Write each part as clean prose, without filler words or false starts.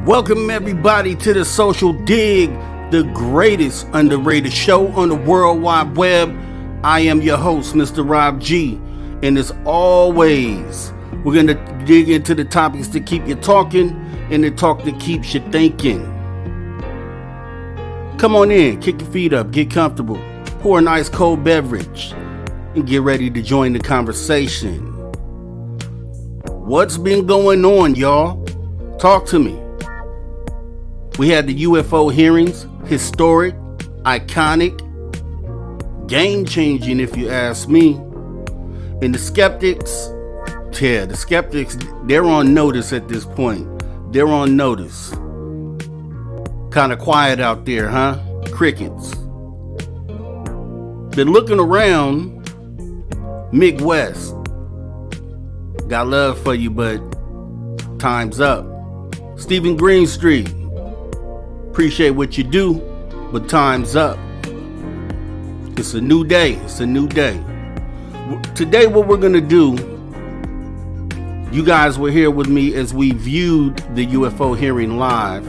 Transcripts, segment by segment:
Welcome everybody to the Social Dig, the greatest underrated show on the World Wide Web. I am your host, Mr. Rob G. And as always, we're going to dig into the topics to keep you talking and the talk that keeps you thinking. Come on in, kick your feet up, get comfortable, pour a nice cold beverage, and get ready to join the conversation. What's been going on, y'all? Talk to me. We had the U.F.O hearings, historic, iconic, game-changing if you ask me. And the skeptics, they're on notice at this point. They're on notice. Kind of quiet out there, huh? Crickets. Been looking around, Midwest. Got love for you, but time's up. Stephen Greenstreet. Appreciate what you do, but time's up. It's a new day. Today, what we're going to do, you guys were here with me as we viewed the U.F.O hearing live.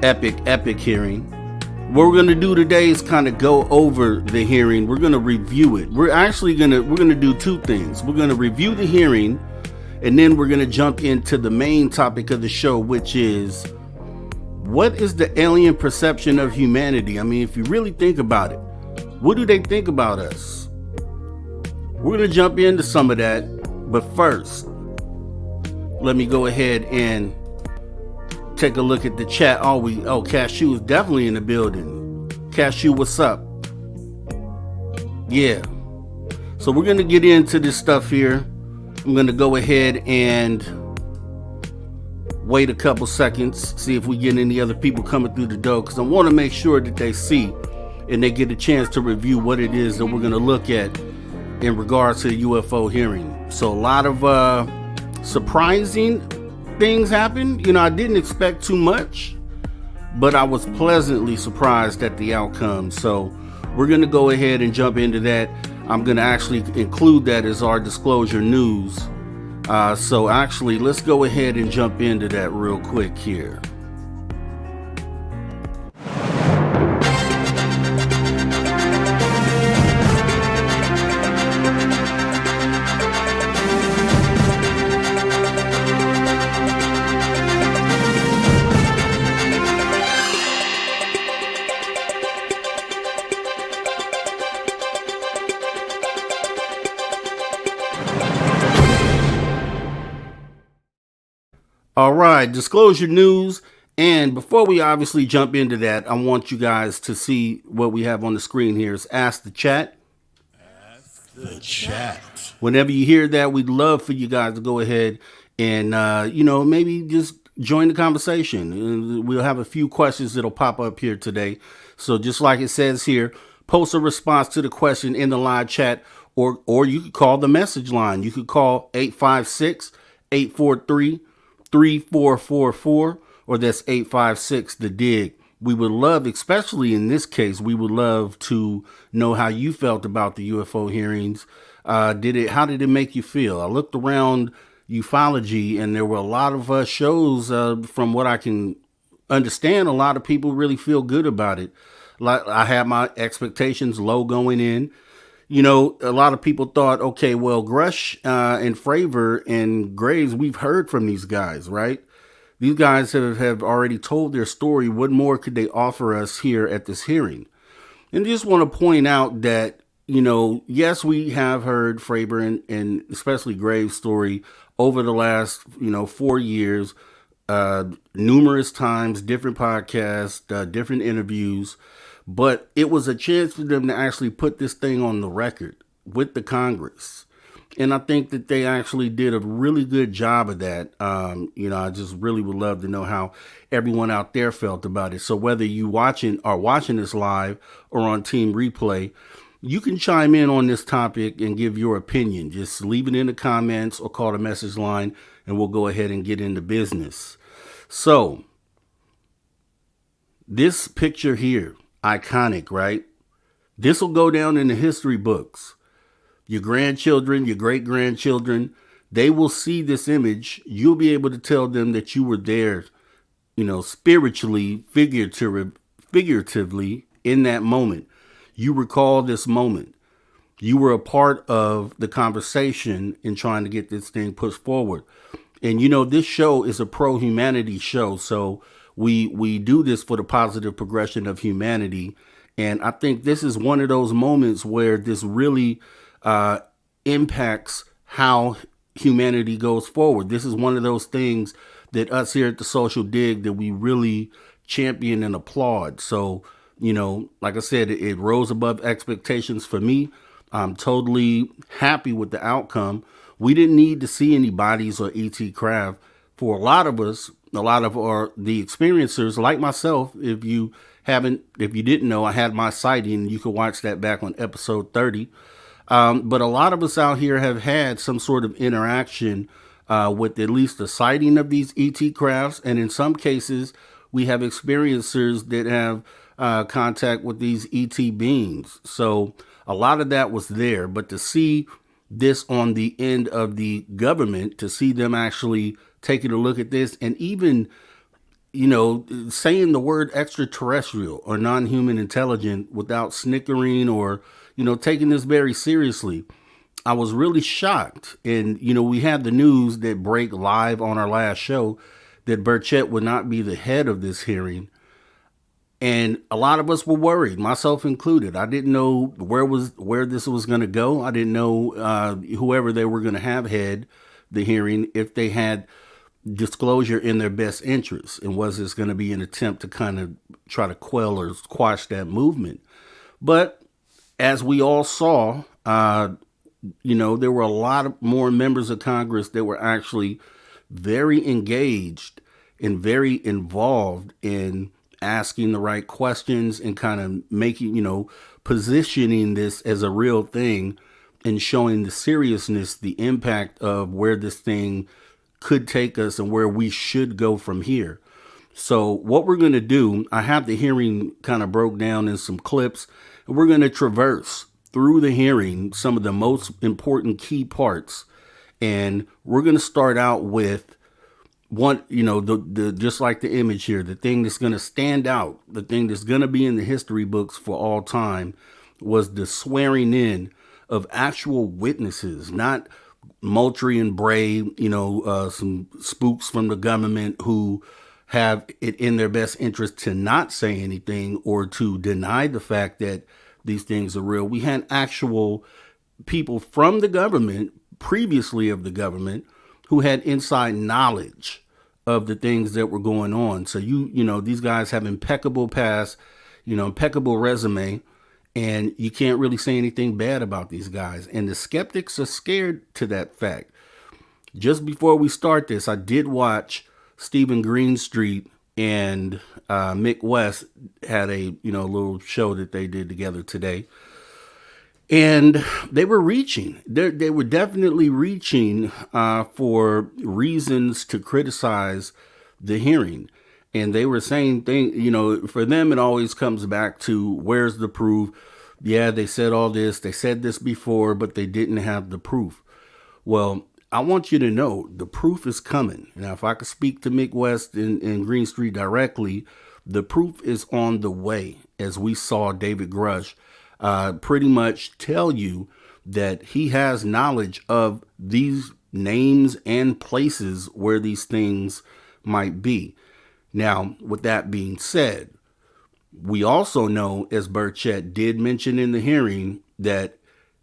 Epic hearing. What we're going to do today is kind of go over the hearing. We're going to review it. We're going to do two things. We're going to review the hearing, and then we're going to jump into the main topic of the show, which is, what is the alien perception of humanity? I mean, if you really think about it, what do they think about us? We're going to jump into some of that, but first, let me go ahead and take a look at the chat. Cashew is definitely in the building. Cashew, what's up? Yeah. So we're going to get into this stuff here. I'm going to go ahead and wait a couple seconds, see if we get any other people coming through the door, because I want to make sure that they see and they get a chance to review what it is that we're going to look at in regards to the U.F.O hearing. So a lot of surprising things happened. I didn't expect too much, but I was pleasantly surprised at the outcome. So we're going to go ahead and jump into that. I'm going to actually include that as our disclosure news. So actually, let's go ahead and jump into that real quick here. All right, disclosure news. And before we obviously jump into that, I want you guys to see what we have on the screen here is Ask the Chat. Ask the Chat. Whenever you hear that, we'd love for you guys to go ahead and, maybe just join the conversation. We'll have a few questions that'll pop up here today. So just like it says here, post a response to the question in the live chat, or you could call the message line. You could call 856-843-3444, or that's 856 the dig. We would love, especially in this case, we would love to know how you felt about the U.F.O hearings. How did it make you feel? I looked around ufology and there were a lot of shows, from what I can understand, a lot of people really feel good about it. Like, I had my expectations low going in. A lot of people thought, okay, well, Grush and Fravor and Graves, we've heard from these guys, right? These guys have already told their story. What more could they offer us here at this hearing? And just want to point out that, yes, we have heard Fravor and especially Graves' story over the last, 4 years, numerous times, different podcasts, different interviews. But it was a chance for them to actually put this thing on the record with the Congress. And I think that they actually did a really good job of that. I just really would love to know how everyone out there felt about it. So whether you are watching this live or on Team Replay, you can chime in on this topic and give your opinion. Just leave it in the comments or call the message line and we'll go ahead and get into business. So this picture here, iconic, right? This will go down in the history books. Your grandchildren, your great-grandchildren, They will see this image. You'll be able to tell them that you were there, spiritually, figuratively in that moment. You recall this moment. You were a part of the conversation in trying to get this thing pushed forward. And this show is a pro-humanity show, so we do this for the positive progression of humanity. And I think this is one of those moments where this really impacts how humanity goes forward. This is one of those things that us here at the Social Dig that we really champion and applaud. So, like I said, it rose above expectations for me. I'm totally happy with the outcome. We didn't need to see any bodies or ET craft. For a lot of us, a lot of the experiencers like myself, if you didn't know, I had my sighting. You can watch that back on episode 30. But a lot of us out here have had some sort of interaction with at least the sighting of these ET crafts. And in some cases, we have experiencers that have contact with these ET beings. So a lot of that was there. But to see this on the end of the government, to see them actually taking a look at this and even, saying the word extraterrestrial or non-human intelligent without snickering or, taking this very seriously, I was really shocked. And, we had the news that break live on our last show that Burchett would not be the head of this hearing. And a lot of us were worried, myself included. I didn't know where this was going to go. I didn't know whoever they were going to have head the hearing, if they had disclosure in their best interest, and was this going to be an attempt to kind of try to quell or squash that movement. But as we all saw, there were a lot of more members of Congress that were actually very engaged and very involved in asking the right questions and kind of making, positioning this as a real thing and showing the seriousness, the impact of where this thing could take us and where we should go from here. So what we're going to do, I have the hearing kind of broke down in some clips, and we're going to traverse through the hearing some of the most important key parts. And we're going to start out with one, the just like the image here, the thing that's going to stand out, the thing that's going to be in the history books for all time, was the swearing in of actual witnesses, not Moultrie and Bray, some spooks from the government who have it in their best interest to not say anything or to deny the fact that these things are real. We had actual people from the government, previously of the government, who had inside knowledge of the things that were going on. So these guys have impeccable past, impeccable resume, and you can't really say anything bad about these guys. And the skeptics are scared to that fact. Just before we start this, I did watch Stephen Greenstreet and Mick West had a little show that they did together today. And they were reaching. They were definitely reaching for reasons to criticize the hearing. And they were saying things, for them, it always comes back to where's the proof? Yeah, they said all this. They said this before, but they didn't have the proof. Well, I want you to know the proof is coming. Now, if I could speak to Mick West and Greenstreet directly, the proof is on the way, as we saw David Grush pretty much tell you that he has knowledge of these names and places where these things might be. Now, with that being said, we also know, as Burchett did mention in the hearing, that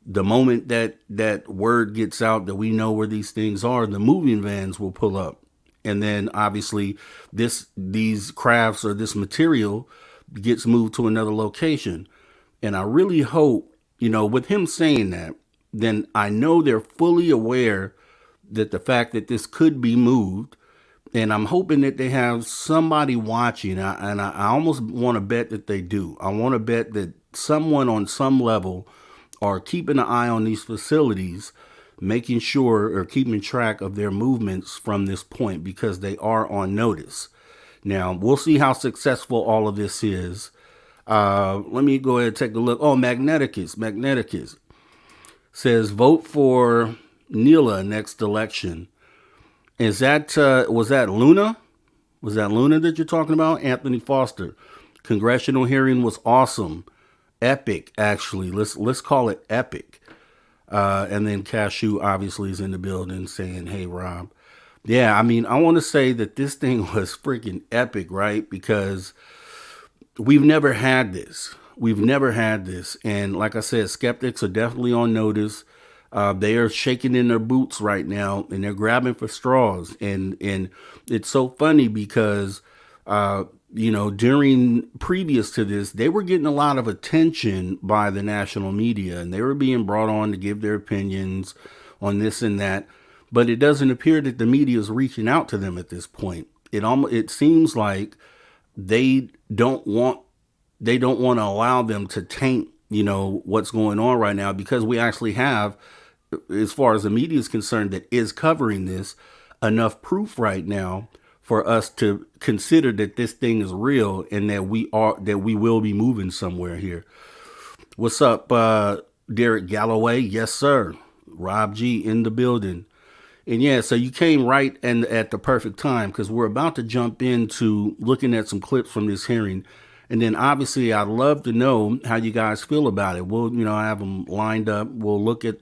the moment that word gets out that we know where these things are, the moving vans will pull up. And then obviously these crafts or this material gets moved to another location. And I really hope, with him saying that, then I know they're fully aware that the fact that this could be moved. And I'm hoping that they have somebody watching. And I almost want to bet that they do. I want to bet that someone on some level are keeping an eye on these facilities, making sure or keeping track of their movements from this point, because they are on notice. Now, we'll see how successful all of this is. Let me go ahead and take a look. Oh, Magneticus says vote for Neela next election. Is that was that Luna? Was that Luna that you're talking about? Anthony Foster. Congressional hearing was awesome, epic. Actually, let's call it epic. And then Cashew obviously is in the building saying, "Hey, Rob." Yeah, I mean, I want to say that this thing was freaking epic, right? Because we've never had this. We've never had this. And like I said, skeptics are definitely on notice. They are shaking in their boots right now and they're grabbing for straws. And it's so funny because, during previous to this, they were getting a lot of attention by the national media and they were being brought on to give their opinions on this and that. But it doesn't appear that the media is reaching out to them at this point. It seems like they don't want to allow them to taint what's going on right now, because we actually have, as far as the media is concerned that is covering this, enough proof right now for us to consider that this thing is real and that we will be moving somewhere here. What's up, Derek Galloway? Yes, sir. Rob G in the building. And yeah, so you came right and at the perfect time, because we're about to jump into looking at some clips from this hearing. And then obviously I'd love to know how you guys feel about it. We'll, I have them lined up. We'll look at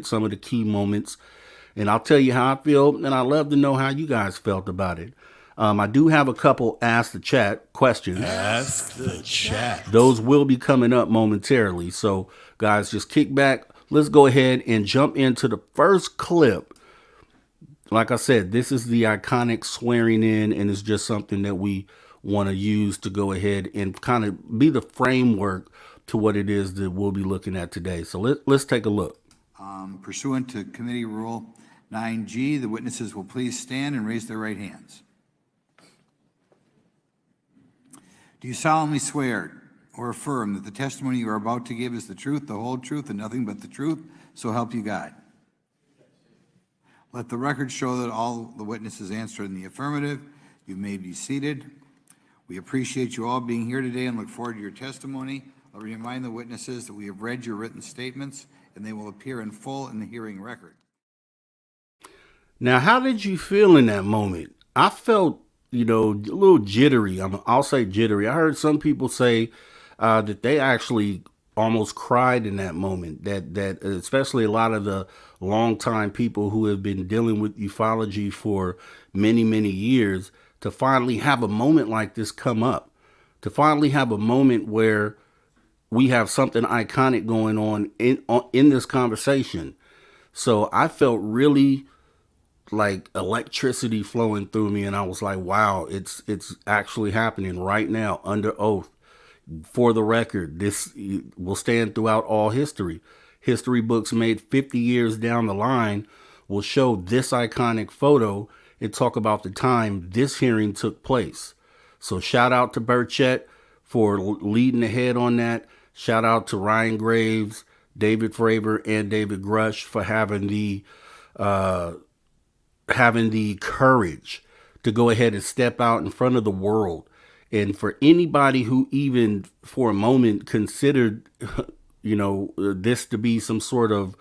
some of the key moments and I'll tell you how I feel. And I'd love to know how you guys felt about it. I do have a couple Ask the Chat questions. Ask the Chat. Those will be coming up momentarily. So guys, just kick back. Let's go ahead and jump into the first clip. Like I said, this is the iconic swearing in, and it's just something that we want to use to go ahead and kind of be the framework to what it is that we'll be looking at today. So let's take a look. Pursuant to Committee Rule 9G, the witnesses will please stand and raise their right hands. Do you solemnly swear or affirm that the testimony you are about to give is the truth, the whole truth, and nothing but the truth, so help you God? Let the record show that all the witnesses answered in the affirmative. You may be seated. We appreciate you all being here today and look forward to your testimony. I'll remind the witnesses that we have read your written statements and they will appear in full in the hearing record. Now, how did you feel in that moment? I felt, a little jittery. I'll say jittery. I heard some people say that they actually almost cried in that moment, that especially a lot of the longtime people who have been dealing with ufology for many, many years, to finally have a moment like this come up, to finally have a moment where we have something iconic going on in this conversation. So I felt really like electricity flowing through me, and I was like, wow, it's actually happening right now under oath. For the record, this will stand throughout all history. History books made 50 years down the line will show this iconic photo and talk about the time this hearing took place. So shout out to Burchett for leading ahead on that. Shout out to Ryan Graves, David Fravor, and David Grush for having the courage to go ahead and step out in front of the world. And for anybody who even for a moment considered, this to be some sort of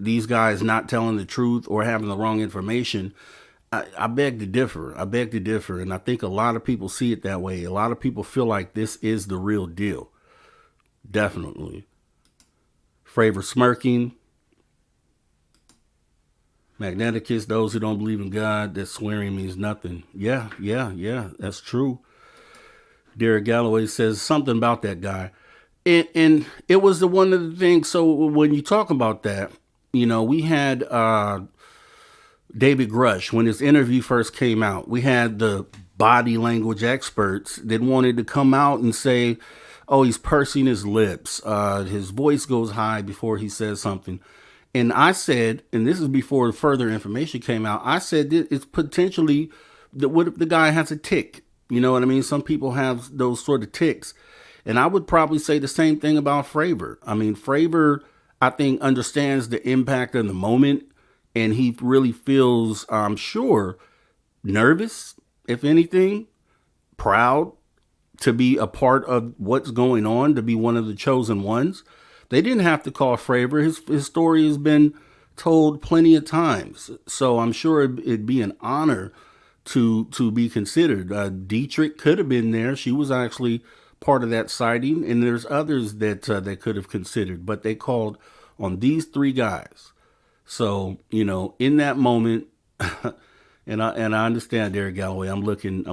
these guys not telling the truth or having the wrong information, I beg to differ. And I think a lot of people see it that way. A lot of people feel like this is the real deal. Definitely. Fravor smirking. Magneticus, those who don't believe in God, that swearing means nothing. Yeah, that's true. Derek Galloway says something about that guy. And it was one of the things. So when you talk about that, we had David Grush, when his interview first came out, we had the body language experts that wanted to come out and say, oh, he's pursing his lips. His voice goes high before he says something. And I said, and this is before further information came out, I said that it's potentially that what if the guy has a tick? You know what I mean? Some people have those sort of ticks. And I would probably say the same thing about Fravor. I mean, Fravor, I think, understands the impact of the moment. And he really feels, I'm sure, nervous, if anything, proud to be a part of what's going on, to be one of the chosen ones. They didn't have to call Fravor. His story has been told plenty of times. So I'm sure it'd be an honor to be considered. Dietrich could have been there. She was actually part of that sighting, and there's others that they could have considered, but they called on these three guys. So in that moment, and I understand Derek Galloway. I'm looking,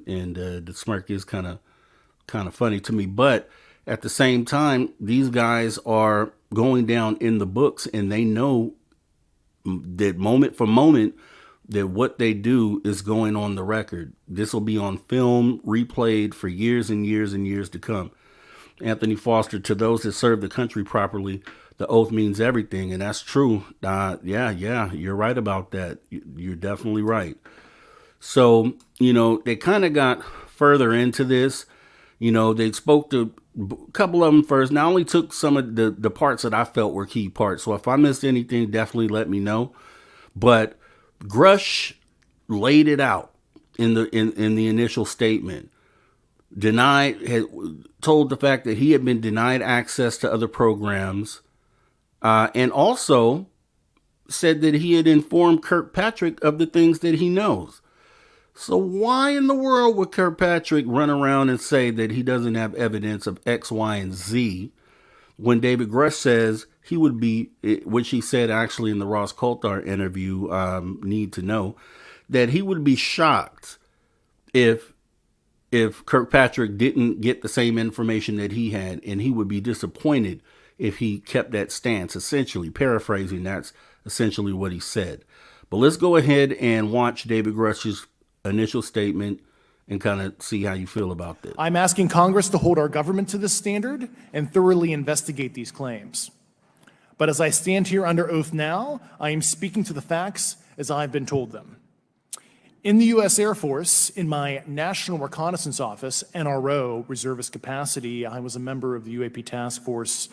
and the smirk is kind of funny to me, but at the same time, these guys are going down in the books, and they know that moment for moment that what they do is going on the record. This will be on film, replayed for years and years and years to come. Anthony Foster, to those that serve the country properly, the oath means everything, and that's true. Yeah, you're right about that. You're definitely right. So, they kind of got further into this. They spoke to a couple of them first. Now, I only took some of the parts that I felt were key parts. So if I missed anything, definitely let me know. But Grush laid it out in the initial statement. Told the fact that he had been denied access to other programs, and also said that he had informed Kirkpatrick of the things that he knows. So why in the world would Kirkpatrick run around and say that he doesn't have evidence of X, Y, and Z when David Grush says he would be, which he said actually in the Ross Coulthard interview, Need to Know, that he would be shocked if Kirkpatrick didn't get the same information that he had, and he would be disappointed if he kept that stance. Essentially, paraphrasing, that's essentially what he said. But let's go ahead and watch David Grush's initial statement and kind of see how you feel about this. I'm asking Congress to hold our government to this standard and thoroughly investigate these claims. But as I stand here under oath now, I am speaking to the facts as I've been told them. In the U.S. Air Force, in my National Reconnaissance Office, NRO, reservist capacity, I was a member of the UAP Task Force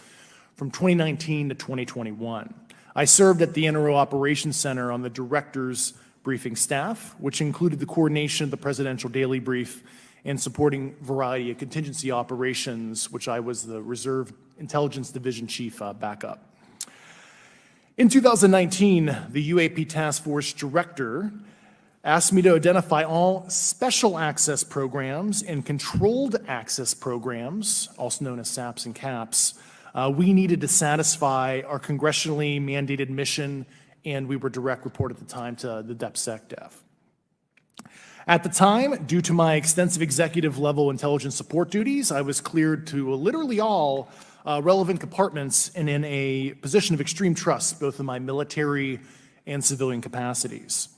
from 2019 to 2021. I served at the NRO Operations Center on the Director's briefing staff, which included the coordination of the Presidential Daily Brief and supporting variety of contingency operations, which I was the Reserve Intelligence Division Chief backup. In 2019, the UAP Task Force Director asked me to identify all special access programs and controlled access programs, also known as SAPs and CAPs, we needed to satisfy our congressionally mandated mission, and we were direct report at the time to the DepSecDef. At the time, due to my extensive executive level intelligence support duties, I was cleared to literally all relevant compartments and in a position of extreme trust, both in my military and civilian capacities.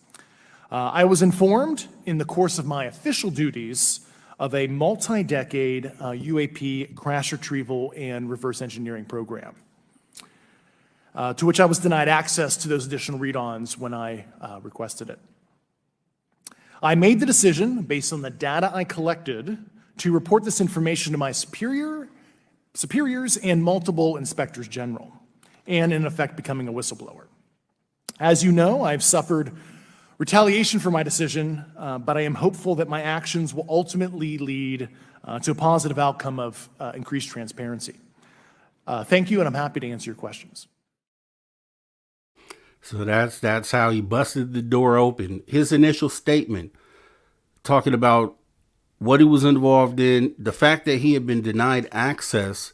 I was informed in the course of my official duties of a multi-decade UAP crash retrieval and reverse engineering program, to which I was denied access to those additional read-ons when I requested it. I made the decision, based on the data I collected, to report this information to my superiors and multiple inspectors general, and in effect becoming a whistleblower. As you know, I've suffered retaliation for my decision, but I am hopeful that my actions will ultimately lead to a positive outcome of increased transparency. Thank you, and I'm happy to answer your questions. So that's how he busted the door open. His initial statement, talking about what he was involved in, the fact that he had been denied access,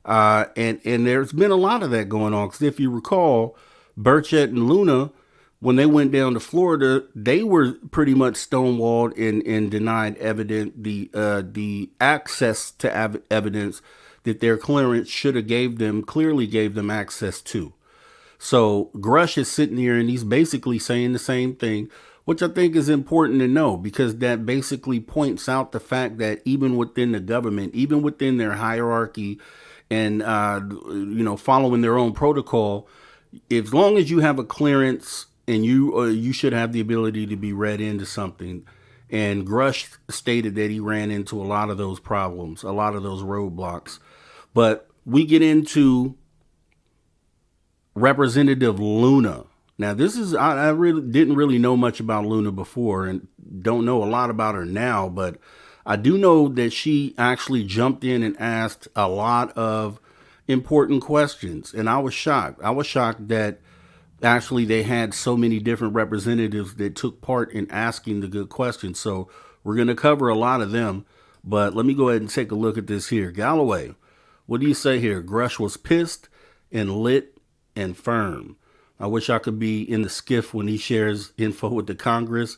and there's been a lot of that going on. Because if you recall, Burchett and Luna, when they went down to Florida, they were pretty much stonewalled and denied the access to evidence that their clearance should have clearly gave them access to. So Grush is sitting here and he's basically saying the same thing, which I think is important to know, because that basically points out the fact that even within the government, even within their hierarchy and, following their own protocol, as long as you have a clearance and you should have the ability to be read into something. And Grush stated that he ran into a lot of those problems, a lot of those roadblocks. But we get into Representative Luna. Now, I really didn't really know much about Luna before and don't know a lot about her now, but I do know that she actually jumped in and asked a lot of important questions. And I was shocked. I was shocked that actually they had so many different representatives that took part in asking the good questions. So we're going to cover a lot of them. But let me go ahead and take a look at this here. Galloway, what do you say here? Grush was pissed and lit and firm. I wish I could be in the skiff when he shares info with the Congress.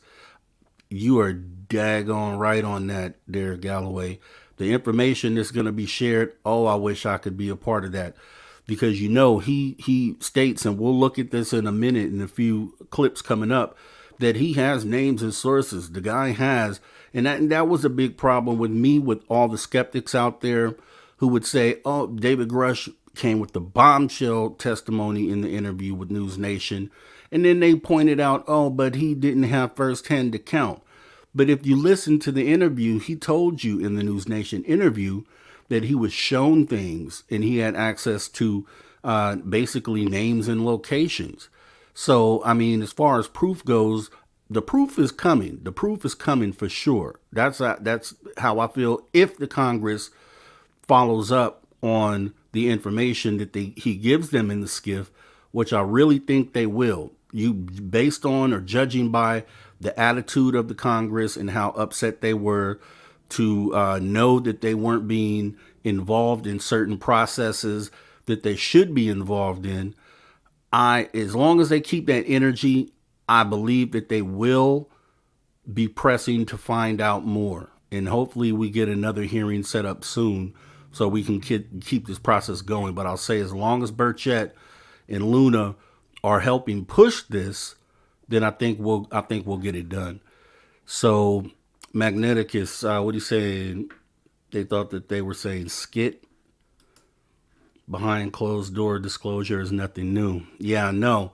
You are daggone right on that there, Galloway. The information that's going to be shared, oh, I wish I could be a part of that. Because he states, and we'll look at this in a minute in a few clips coming up, that he has names and sources. The guy has, and that was a big problem with me, with all the skeptics out there who would say, oh, David Grush came with the bombshell testimony in the interview with News Nation. And then they pointed out, oh, but he didn't have firsthand account. But if you listen to the interview, he told you in the News Nation interview that he was shown things and he had access to basically names and locations. So, I mean, as far as proof goes, the proof is coming. The proof is coming for sure. That's how I feel if the Congress follows up on the information that he gives them in the skiff, which I really think they will. You based on or judging by the attitude of the Congress and how upset they were to know that they weren't being involved in certain processes that they should be involved in. As long as they keep that energy, I believe that they will be pressing to find out more. And hopefully we get another hearing set up soon so we can keep this process going. But I'll say as long as Burchett and Luna are helping push this, then I think we'll get it done. So Magneticus, what do you say? They thought that they were saying skit. Behind closed door disclosure is nothing new. Yeah, no.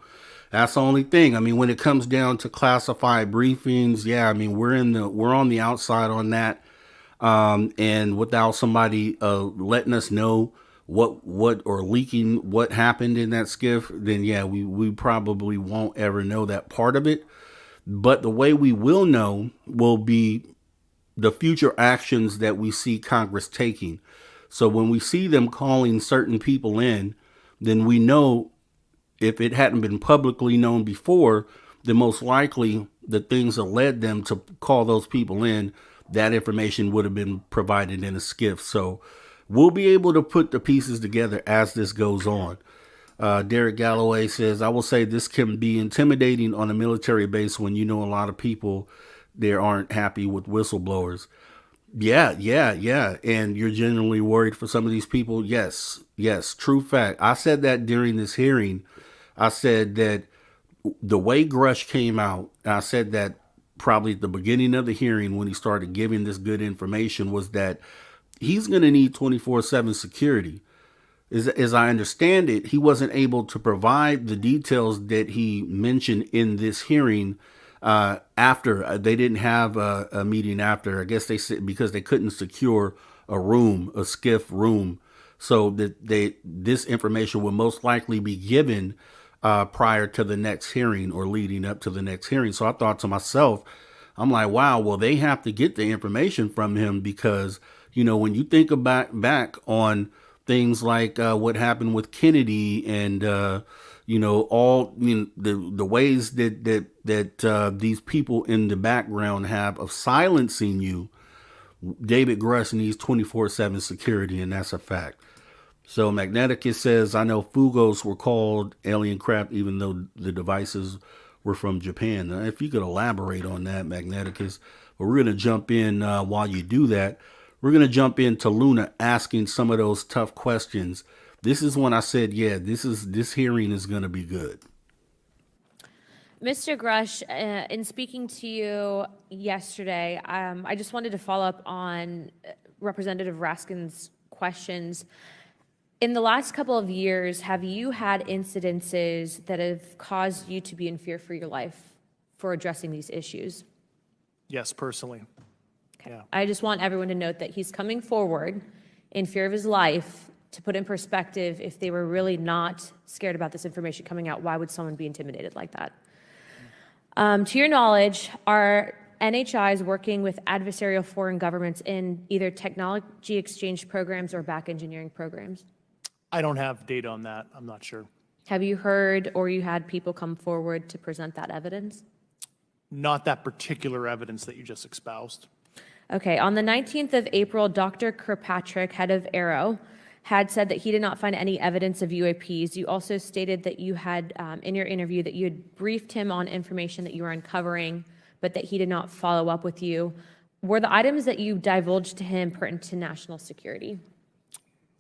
That's the only thing. I mean, when it comes down to classified briefings, yeah, I mean, we're on the outside on that. And without somebody letting us know what or leaking what happened in that skiff, then yeah, we probably won't ever know that part of it. But the way we will know will be the future actions that we see Congress taking. So when we see them calling certain people in, then we know if it hadn't been publicly known before, then most likely the things that led them to call those people in, that information would have been provided in a skiff. So we'll be able to put the pieces together as this goes on. Derek Galloway says, I will say this can be intimidating on a military base when you know a lot of people there aren't happy with whistleblowers. Yeah. And you're genuinely worried for some of these people. Yes, true fact. I said that during this hearing. I said that the way Grush came out, I said that probably at the beginning of the hearing when he started giving this good information, was that he's going to need 24/7 security. As I understand it, he wasn't able to provide the details that he mentioned in this hearing after. They didn't have a meeting after. I guess they said because they couldn't secure a skiff room, so that this information will most likely be given prior to the next hearing or leading up to the next hearing. So I thought to myself, I'm like, wow, well, they have to get the information from him because, when you think about back on things like what happened with Kennedy and, all the ways that these people in the background have of silencing you, David Grush needs 24/7 security, and that's a fact. So Magneticus says, I know Fugos were called alien craft even though the devices were from Japan. Now, if you could elaborate on that, Magneticus. But we're going to jump in while you do that. We're going to jump into Luna asking some of those tough questions. This is when I said, yeah, this hearing is going to be good. Mr. Grush, in speaking to you yesterday, I just wanted to follow up on Representative Raskin's questions. In the last couple of years, have you had incidences that have caused you to be in fear for your life for addressing these issues? Yes, personally. Okay. Yeah. I just want everyone to note that he's coming forward in fear of his life to put in perspective, if they were really not scared about this information coming out, why would someone be intimidated like that? To your knowledge, are NHIs working with adversarial foreign governments in either technology exchange programs or back engineering programs? I don't have data on that. I'm not sure. Have you heard or you had people come forward to present that evidence? Not that particular evidence that you just espoused. Okay, on the 19th of April, Dr. Kirkpatrick, head of ARROW, had said that he did not find any evidence of UAPs. You also stated that you had, in your interview, that you had briefed him on information that you were uncovering, but that he did not follow up with you. Were the items that you divulged to him pertinent to national security?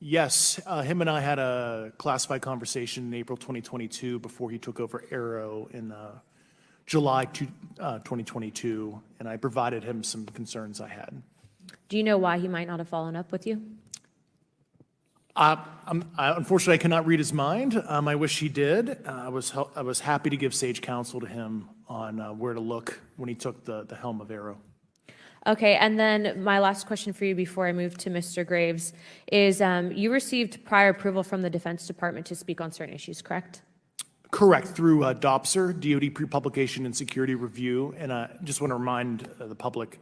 Yes, him and I had a classified conversation in April 2022 before he took over ARROW in July 2022, and I provided him some concerns I had. Do you know why he might not have followed up with you? Unfortunately, I cannot read his mind. I wish he did. I was happy to give sage counsel to him on where to look when he took the helm of ARROW. Okay, and then my last question for you before I move to Mr. Graves is you received prior approval from the Defense Department to speak on certain issues, correct? Correct, through DOPSR, DoD Pre-Publication and Security Review, and I just want to remind the public,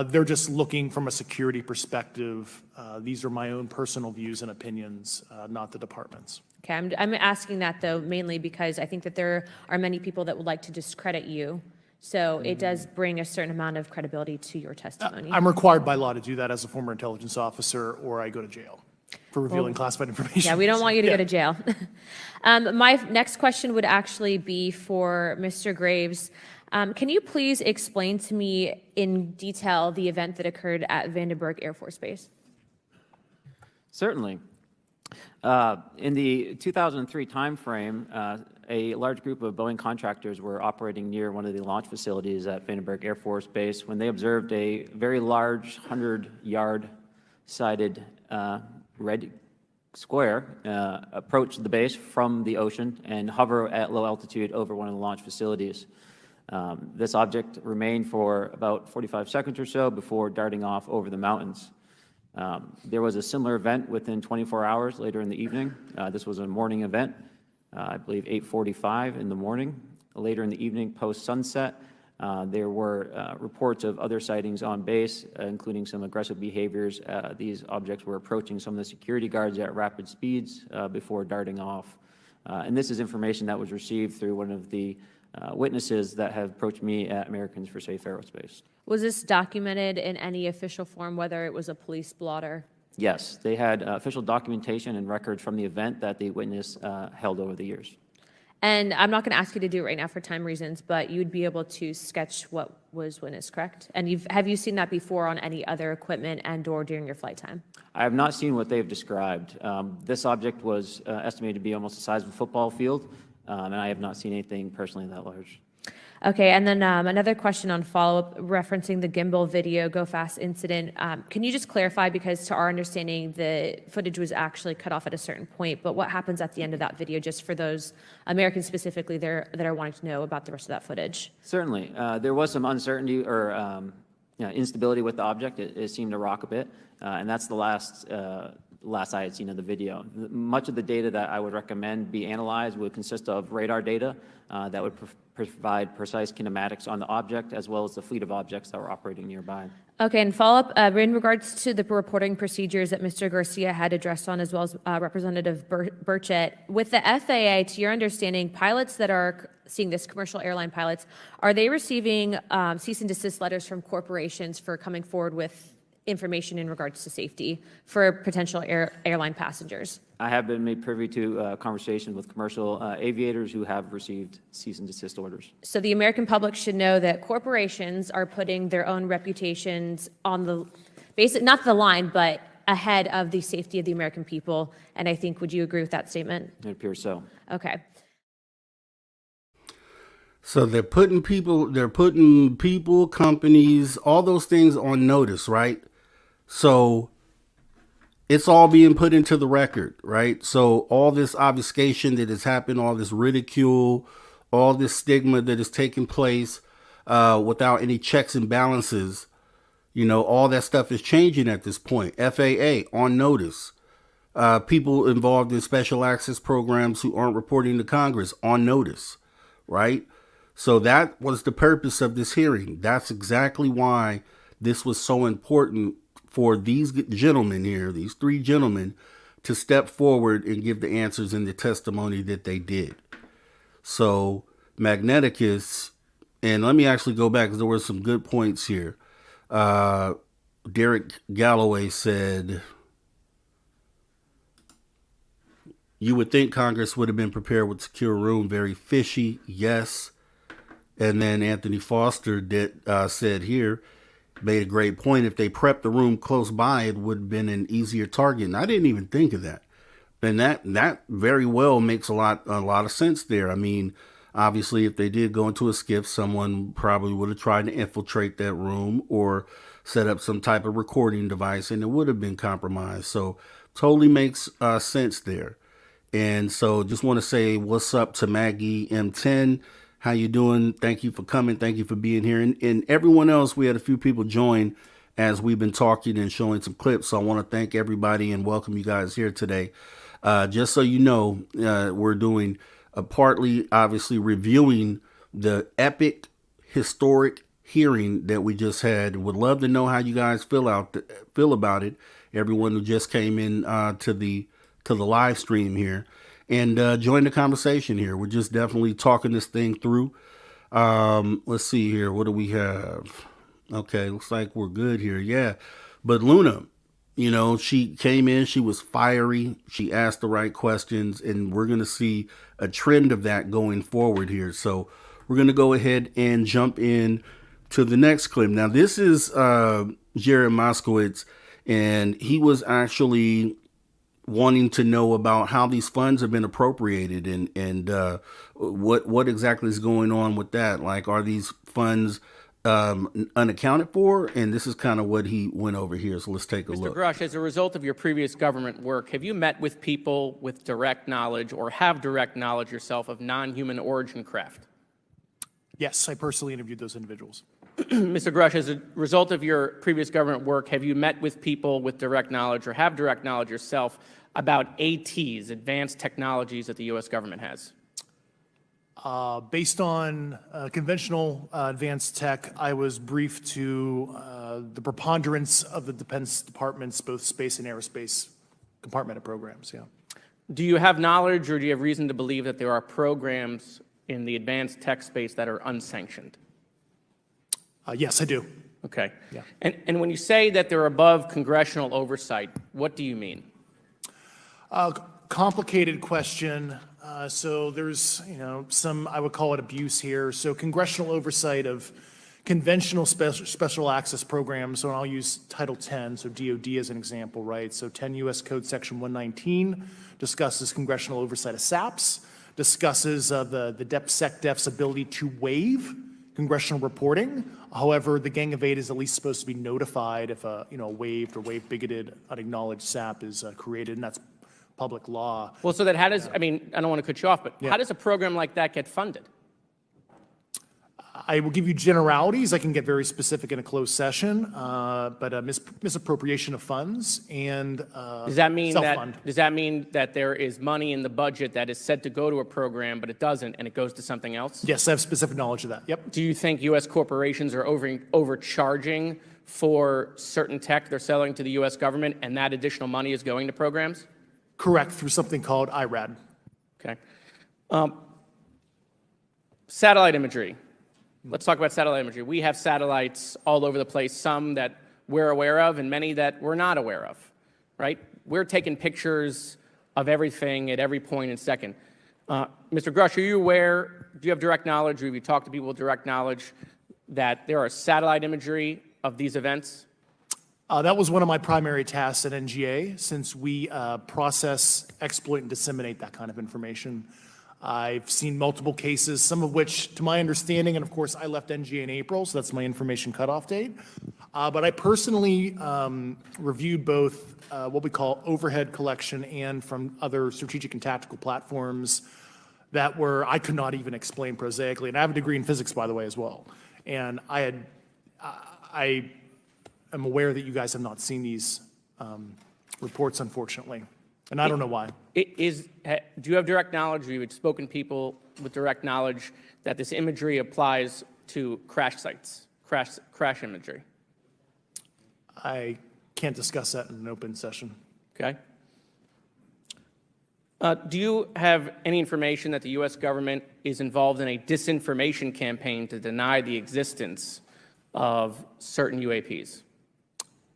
they're just looking from a security perspective. These are my own personal views and opinions, not the department's. Okay, I'm asking that though mainly because I think that there are many people that would like to discredit you. So it does bring a certain amount of credibility to your testimony. I'm required by law to do that as a former intelligence officer, or I go to jail for revealing classified information. Yeah, we don't want you to go to jail. My next question would actually be for Mr. Graves. Can you please explain to me in detail the event that occurred at Vandenberg Air Force Base? Certainly. In the 2003 timeframe, a large group of Boeing contractors were operating near one of the launch facilities at Vandenberg Air Force Base when they observed a very large 100-yard sided red square approach the base from the ocean and hover at low altitude over one of the launch facilities. This object remained for about 45 seconds or so before darting off over the mountains. There was a similar event within 24 hours later in the evening. This was a morning event, I believe 8:45 in the morning. Later in the evening, post-sunset, there were reports of other sightings on base, including some aggressive behaviors. These objects were approaching some of the security guards at rapid speeds before darting off. And this is information that was received through one of the witnesses that have approached me at Americans for Safe Aerospace. Was this documented in any official form, whether it was a police blotter? Yes, they had official documentation and records from the event that the witness held over the years. And I'm not going to ask you to do it right now for time reasons, but you'd be able to sketch what was witnessed, correct? And have you seen that before on any other equipment and/or during your flight time? I have not seen what they've described. This object was estimated to be almost the size of a football field, and I have not seen anything personally that large. Okay, and then another question on follow-up referencing the gimbal video Go Fast incident. Can you just clarify, because to our understanding, the footage was actually cut off at a certain point, but what happens at the end of that video, just for those Americans specifically there that are wanting to know about the rest of that footage? Certainly. There was some uncertainty or instability with the object. It seemed to rock a bit, and that's the last I had seen of the video. Much of the data that I would recommend be analyzed would consist of radar data that would provide precise kinematics on the object, as well as the fleet of objects that were operating nearby. Okay, and follow-up, in regards to the reporting procedures that Mr. Garcia had addressed on, as well as Representative Burchett, with the FAA, to your understanding, pilots that are seeing this, commercial airline pilots, are they receiving cease and desist letters from corporations for coming forward with information in regards to safety for potential airline passengers? I have been made privy to conversations with commercial aviators who have received cease and desist orders. So the American public should know that corporations are putting their own reputations on the basic, not the line, but ahead of the safety of the American people. And I think, would you agree with that statement? It appears so. Okay. So they're putting people, companies, all those things on notice, right? So it's all being put into the record, right? So all this obfuscation that has happened, all this ridicule, all this stigma that is taking place without any checks and balances, all that stuff is changing at this point. FAA on notice. People involved in special access programs who aren't reporting to Congress on notice, right? So that was the purpose of this hearing. That's exactly why this was so important for these gentlemen here, these three gentlemen, to step forward and give the answers in the testimony that they did. So Magneticus, and let me actually go back because there were some good points here. Derek Galloway said, you would think Congress would have been prepared with secure room. Very fishy, yes. And then Anthony Foster said here, made a great point. If they prepped the room close by, it would have been an easier target. And I didn't even think of that. And that very well makes a lot of sense there. I mean, obviously, if they did go into a skiff, someone probably would have tried to infiltrate that room or set up some type of recording device, and it would have been compromised. So totally makes sense there. And so just want to say what's up to Maggie M10. How you doing? Thank you for coming. Thank you for being here. And everyone else, we had a few people join as we've been talking and showing some clips. So I want to thank everybody and welcome you guys here today. Just so you know, we're doing partly, obviously, reviewing the epic, historic hearing that we just had. Would love to know how you guys feel about it. Everyone who just came in to the live stream here and join the conversation here. We're just definitely talking this thing through. Let's see here. What do we have? Okay, looks like we're good here. Yeah, but Luna, you know, she came in, she was fiery, she asked the right questions, and we're going to see a trend of that going forward here. So we're going to go ahead and jump in to the next clip. Now, this is Jared Moskowitz, and he was actually wanting to know about how these funds have been appropriated and what exactly is going on with that. Like, are these funds unaccounted for? And this is kind of what he went over here. So let's take a look. Mr. Grush, as a result of your previous government work, have you met with people with direct knowledge or have direct knowledge yourself of non-human origin craft? Yes, I personally interviewed those individuals. Mr. Grush, as a result of your previous government work, have you met with people with direct knowledge or have direct knowledge yourself about ATs, advanced technologies that the U.S. government has? Based on conventional advanced tech, I was briefed to the preponderance of the Defense Department's both space and aerospace compartmented programs, yeah. Do you have knowledge or do you have reason to believe that there are programs in the advanced tech space that are unsanctioned? Yes, I do. Okay. Yeah. And when you say that they're above congressional oversight, what do you mean? Complicated question. So there's, some, I would call it abuse here. So congressional oversight of conventional special access programs. So I'll use Title 10, so DOD as an example, right? So 10 U.S. Code Section 119 discusses congressional oversight of SAPs, discusses the DepSecDef's ability to waive congressional reporting. However, the Gang of Eight is at least supposed to be notified if a waived or waive-bigoted unacknowledged SAP is created, and that's public law. Well, so that how does, I don't want to cut you off, but Yeah. how does a program like that get funded? I will give you generalities. I can get very specific in a closed session, but misappropriation of funds and Does that mean self-fund. that there is money in the budget that is said to go to a program, but it doesn't, and it goes to something else? Yes, I have specific knowledge of that. Yep. Do you think U.S. corporations are overcharging for certain tech they're selling to the U.S. government, and that additional money is going to programs? Correct, through something called IRAD. Okay. Satellite imagery. Let's talk about satellite imagery. We have satellites all over the place, some that we're aware of and many that we're not aware of, right? We're taking pictures of everything at every point and second. Mr. Grush, are you aware, do you have direct knowledge, or have you talked to people with direct knowledge that there are satellite imagery of these events? That was one of my primary tasks at NGA, since we process, exploit, and disseminate that kind of information. I've seen multiple cases, some of which, to my understanding, and of course, I left NGA in April, so that's my information cutoff date. But I personally reviewed both what we call overhead collection and from other strategic and tactical platforms that I could not even explain prosaically. And I have a degree in physics, by the way, as well. And I am aware that you guys have not seen these reports, unfortunately. And I don't know why. Do you have direct knowledge, or you had spoken to people with direct knowledge that this imagery applies to crash sites, crash imagery? I can't discuss that in an open session. Okay. Do you have any information that the U.S. government is involved in a disinformation campaign to deny the existence of certain UAPs?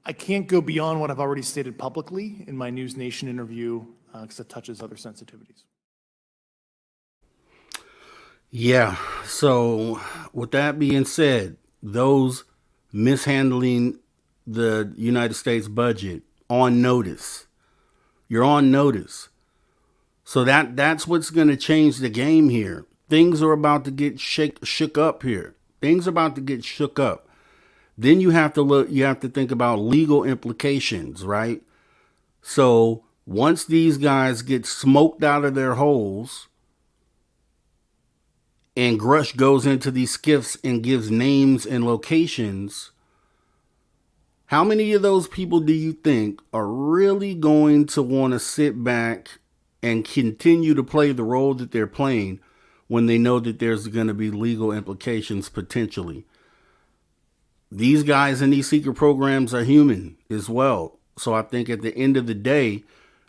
I can't go beyond what I've already stated publicly in my News Nation interview because it touches other sensitivities. Yeah. So with that being said, those mishandling the United States budget on notice. You're on notice. So that's what's going to change the game here. Things are about to get shook up here. Things are about to get shook up. Then you have to think about legal implications, right? So once these guys get smoked out of their holes and Grush goes into these skiffs and gives names and locations, how many of those people do you think are really going to want to sit back and continue to play the role that they're playing when they know that there's going to be legal implications potentially? These guys in these secret programs are human as well. So I think at the end of the day,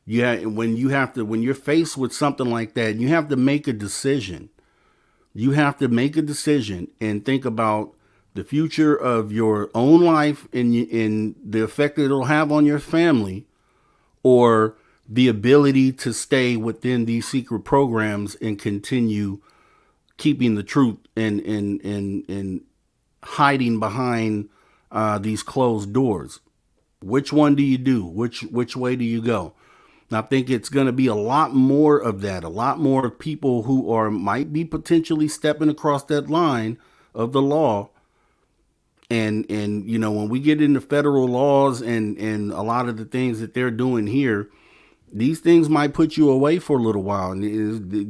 when you're faced with something like that, you have to make a decision. You have to make a decision and think about the future of your own life and the effect that it'll have on your family, or the ability to stay within these secret programs and continue keeping the truth and hiding behind these closed doors. Which one do you do? Which way do you go? And I think it's going to be a lot more of that. A lot more people who might be potentially stepping across that line of the law. And when we get into federal laws and a lot of the things that they're doing here, these things might put you away for a little while. And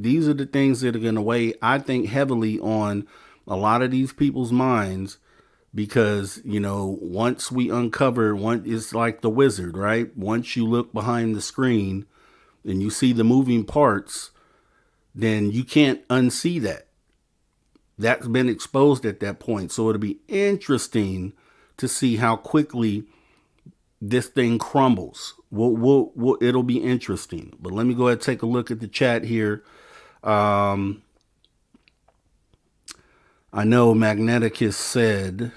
these are the things that are going to weigh, I think, heavily on a lot of these people's minds, because, once we uncover, it's like the wizard, right? Once you look behind the screen and you see the moving parts, then you can't unsee that. That's been exposed at that point. So it'll be interesting to see how quickly this thing crumbles. It'll be interesting. But let me go ahead and take a look at the chat here. I know Magneticus said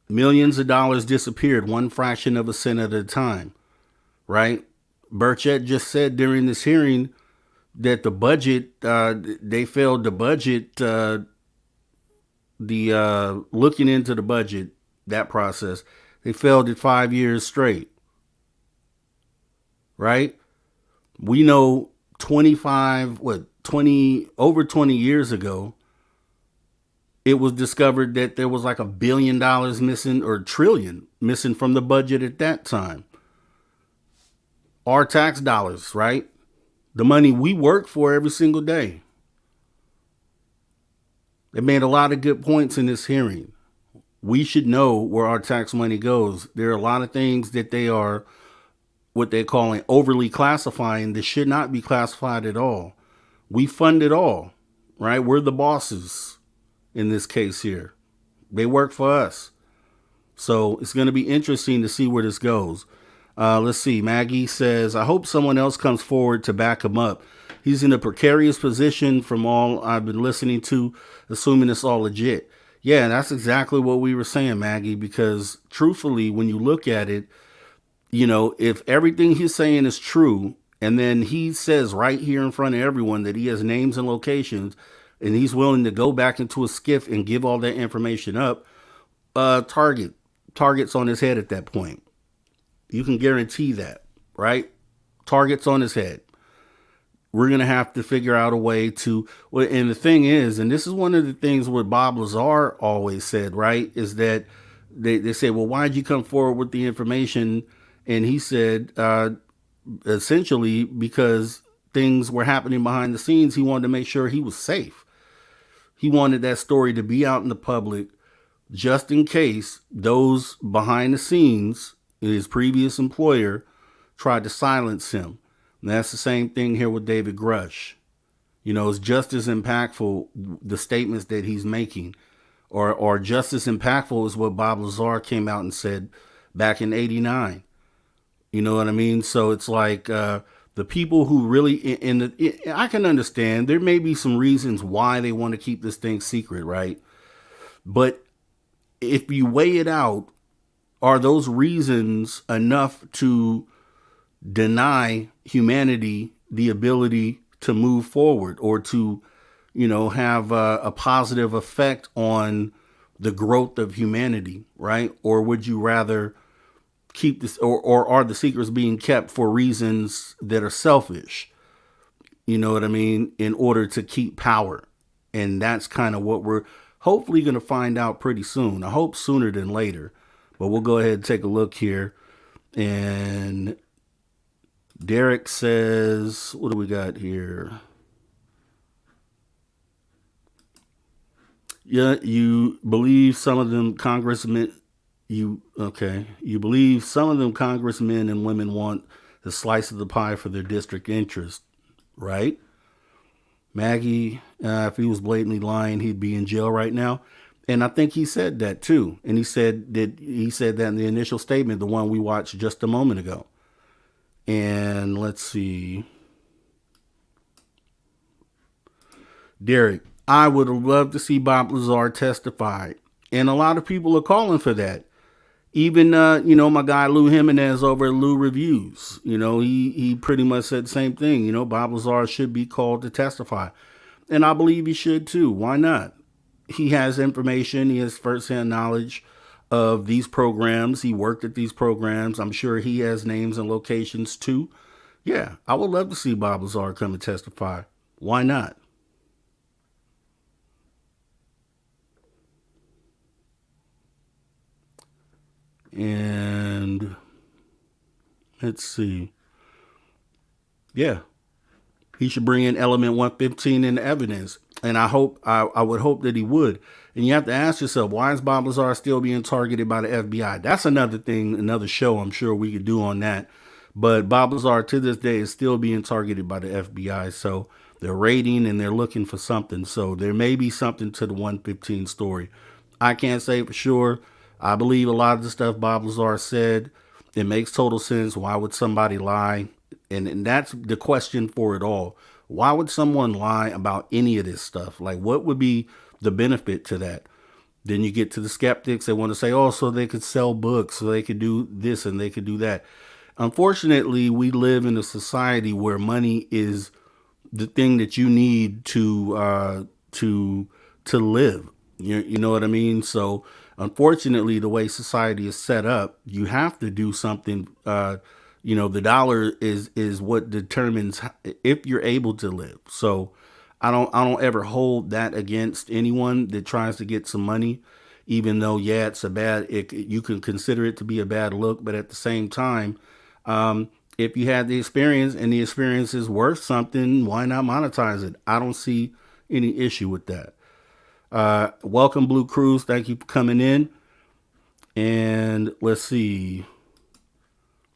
millions of dollars disappeared, one fraction of a cent at a time, right? Burchett just said during this hearing that the budget, they failed to budget, looking into the budget, that process, they failed it 5 years straight, right? We know over 20 years ago, it was discovered that there was like $1 billion missing, or $1 trillion missing from the budget at that time. Our tax dollars, right? The money we work for every single day. They made a lot of good points in this hearing. We should know where our tax money goes. There are a lot of things that they are, what they're calling, overly classifying, that should not be classified at all. We fund it all, right? We're the bosses in this case here. They work for us. So it's going to be interesting to see where this goes. Let's see. Maggie says, I hope someone else comes forward to back him up. He's in a precarious position from all I've been listening to, assuming it's all legit. Yeah, that's exactly what we were saying, Maggie, because truthfully, when you look at it, if everything he's saying is true, and then he says right here in front of everyone that he has names and locations, and he's willing to go back into a skiff and give all that information up, target's on his head at that point. You can guarantee that, right? Target's on his head. We're going to have to figure out a way to, and the thing is, and this is one of the things what Bob Lazar always said, right, is that they say, well, why'd you come forward with the information? And he said, essentially, because things were happening behind the scenes, he wanted to make sure he was safe. He wanted that story to be out in the public just in case those behind the scenes, his previous employer, tried to silence him. And that's the same thing here with David Grush. It's just as impactful, the statements that he's making, or just as impactful as what Bob Lazar came out and said back in '89. You know what I mean? So it's like the people who really, I can understand there may be some reasons why they want to keep this thing secret, right? But if you weigh it out, are those reasons enough to deny humanity the ability to move forward or to, have a positive effect on the growth of humanity, right? Or would you rather keep this, or are the secrets being kept for reasons that are selfish? You know what I mean? In order to keep power. And that's kind of what we're hopefully going to find out pretty soon. I hope sooner than later. But we'll go ahead and take a look here. And Derek says, what do we got here? Yeah, you believe some of them congressmen, you believe some of them congressmen and women want the slice of the pie for their district interest, right? Maggie, if he was blatantly lying, he'd be in jail right now. And I think he said that too. And he said that in the initial statement, the one we watched just a moment ago. And let's see. Derek, I would have loved to see Bob Lazar testify. And a lot of people are calling for that. Even, my guy Lou Jimenez over at Lou Reviews, he pretty much said the same thing. Bob Lazar should be called to testify. And I believe he should too. Why not? He has information. He has firsthand knowledge of these programs. He worked at these programs. I'm sure he has names and locations too. Yeah, I would love to see Bob Lazar come and testify. Why not? And let's see. Yeah, he should bring in element 115 in evidence. And I would hope that he would. And you have to ask yourself, why is Bob Lazar still being targeted by the FBI? That's another thing, another show I'm sure we could do on that. But Bob Lazar to this day is still being targeted by the FBI. So they're raiding and they're looking for something. So there may be something to the 115 story. I can't say for sure. I believe a lot of the stuff Bob Lazar said, it makes total sense. Why would somebody lie? And that's the question for it all. Why would someone lie about any of this stuff? Like, what would be the benefit to that? Then you get to the skeptics that want to say, oh, so they could sell books, so they could do this and they could do that. Unfortunately, we live in a society where money is the thing that you need to live. You know what I mean? So unfortunately, the way society is set up, you have to do something. The dollar is what determines if you're able to live. So I don't ever hold that against anyone that tries to get some money, even though, yeah, you can consider it to be a bad look. But at the same time, if you had the experience and the experience is worth something, why not monetize it? I don't see any issue with that. Welcome, Blue Cruise. Thank you for coming in. And let's see.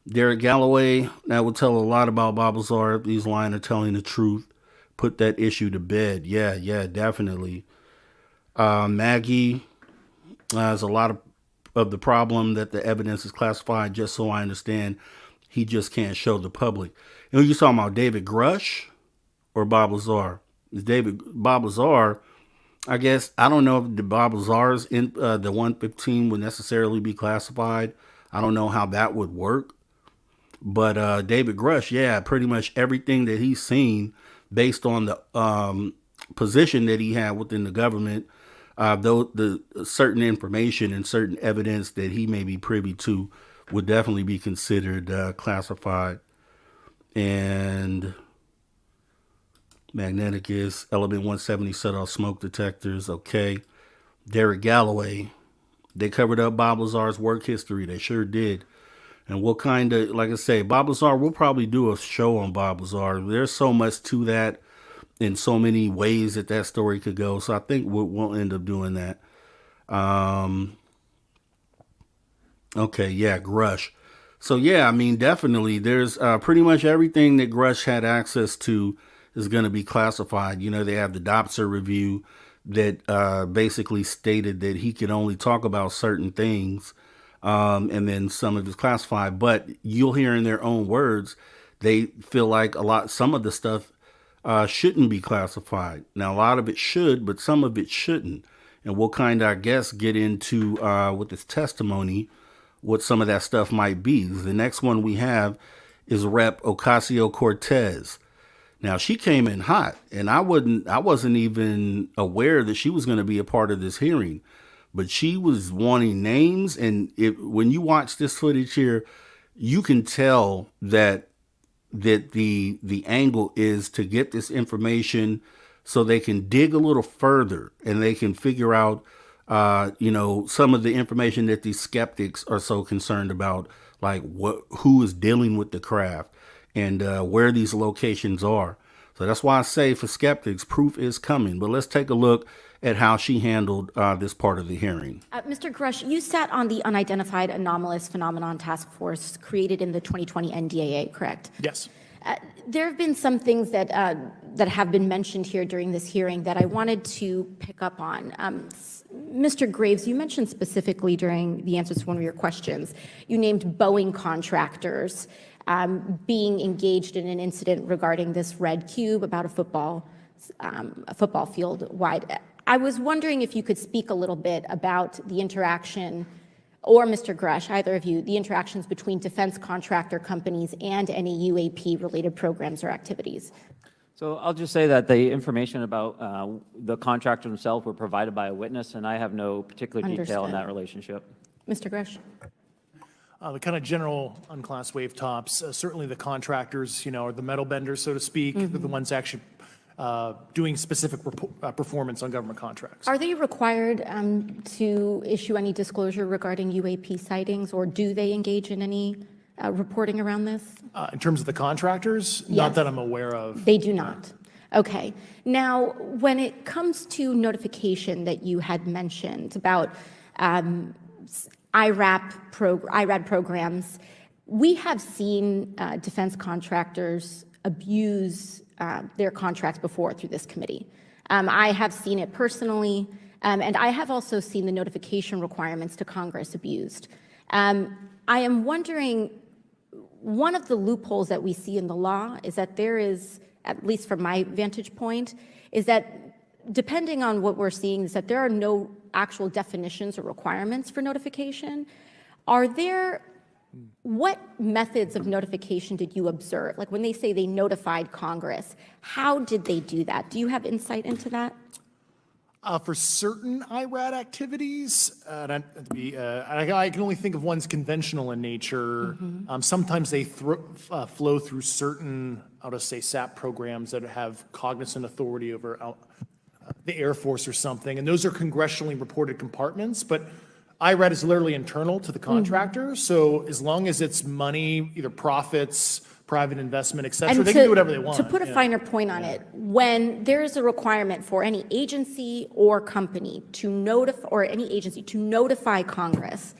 Derek Galloway, that would tell a lot about Bob Lazar. These lying or telling the truth. Put that issue to bed. Yeah, definitely. Maggie, there's a lot of the problem that the evidence is classified, just so I understand. He just can't show the public. You're talking about David Grush or Bob Lazar? Bob Lazar, I guess, I don't know if the Bob Lazar's in the 115 would necessarily be classified. I don't know how that would work. But David Grush, yeah, pretty much everything that he's seen based on the position that he had within the government, though the certain information and certain evidence that he may be privy to would definitely be considered classified. And Magneticus, Element 170 set off smoke detectors. Okay. Derek Galloway, they covered up Bob Lazar's work history. They sure did. And we'll kind of, like I say, Bob Lazar, we'll probably do a show on Bob Lazar. There's so much to that in so many ways that story could go. So I think we'll end up doing that. Okay, yeah, Grush. So yeah, I mean, definitely there's pretty much everything that Grush had access to is going to be classified. They have the Dopser review that basically stated that he could only talk about certain things and then some of it's classified. But you'll hear in their own words, they feel like some of the stuff shouldn't be classified. Now, a lot of it should, but some of it shouldn't. And we'll kind of, I guess, get into with this testimony what some of that stuff might be. The next one we have is Rep. Ocasio-Cortez. Now, she came in hot, and I wasn't even aware that she was going to be a part of this hearing, but she was wanting names. And when you watch this footage here, you can tell that the angle is to get this information so they can dig a little further and they can figure out, some of the information that these skeptics are so concerned about, like who is dealing with the craft and where these locations are. So that's why I say for skeptics, proof is coming. But let's take a look at how she handled this part of the hearing. Mr. Grush, you sat on the Unidentified Anomalous Phenomenon Task Force created in the 2020 NDAA, correct? Yes. There have been some things that have been mentioned here during this hearing that I wanted to pick up on. Mr. Graves, you mentioned specifically during the answers to one of your questions, you named Boeing contractors being engaged in an incident regarding this red cube about a football field wide. I was wondering if you could speak a little bit about the interaction, or Mr. Grush, either of you, the interactions between defense contractor companies and any UAP-related programs or activities. So I'll just say that the information about the contractor himself were provided by a witness, and I have no particular detail in that relationship. Mr. Grush? The kind of general unclassed wave tops, certainly the contractors, are the metal benders, so to speak. They're the ones actually doing specific performance on government contracts. Are they required to issue any disclosure regarding UAP sightings, or do they engage in any reporting around this? In terms of the contractors, Yes. not that I'm aware of. They do not. Okay. Now, when it comes to notification that you had mentioned about IRAD programs, we have seen defense contractors abuse their contracts before through this committee. I have seen it personally, and I have also seen the notification requirements to Congress abused. I am wondering, one of the loopholes that we see in the law is that there is, at least from my vantage point, is that depending on what we're seeing, is that there are no actual definitions or requirements for notification. What methods of notification did you observe? Like when they say they notified Congress, how did they do that? Do you have insight into that? For certain IRAD activities, I can only think of ones conventional in nature. Sometimes they flow through certain, I'll just say, SAP programs that have cognizant authority over the Air Force or something, and those are congressionally reported compartments, but IRAD is literally internal to the contractor, so as long as it's money, either profits, private investment, et cetera, they can do whatever they want. To put a finer point on it, when there is a requirement for any agency or company to notify, or any agency to notify Congress,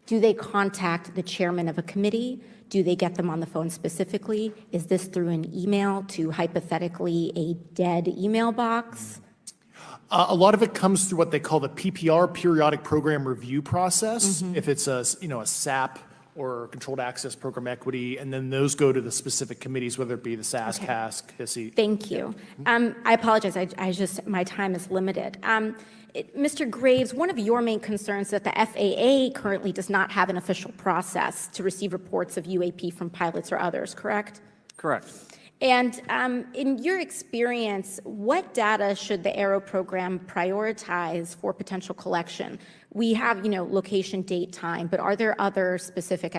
do they contact the chairman of a committee? Do they get them on the phone specifically? Is this through an email to hypothetically a dead email box? A lot of it comes through what they call the PPR, Periodic Program Review Process, if it's a SAP or Controlled Access Program Equity, and then those go to the specific committees, whether it be the SAS, CASC, HISI. Thank you. I apologize, my time is limited. Mr. Graves, one of your main concerns is that the FAA currently does not have an official process to receive reports of UAP from pilots or others, correct? Correct. And in your experience, what data should the AERO program prioritize for potential collection? We have, location, date, time, but are there other specific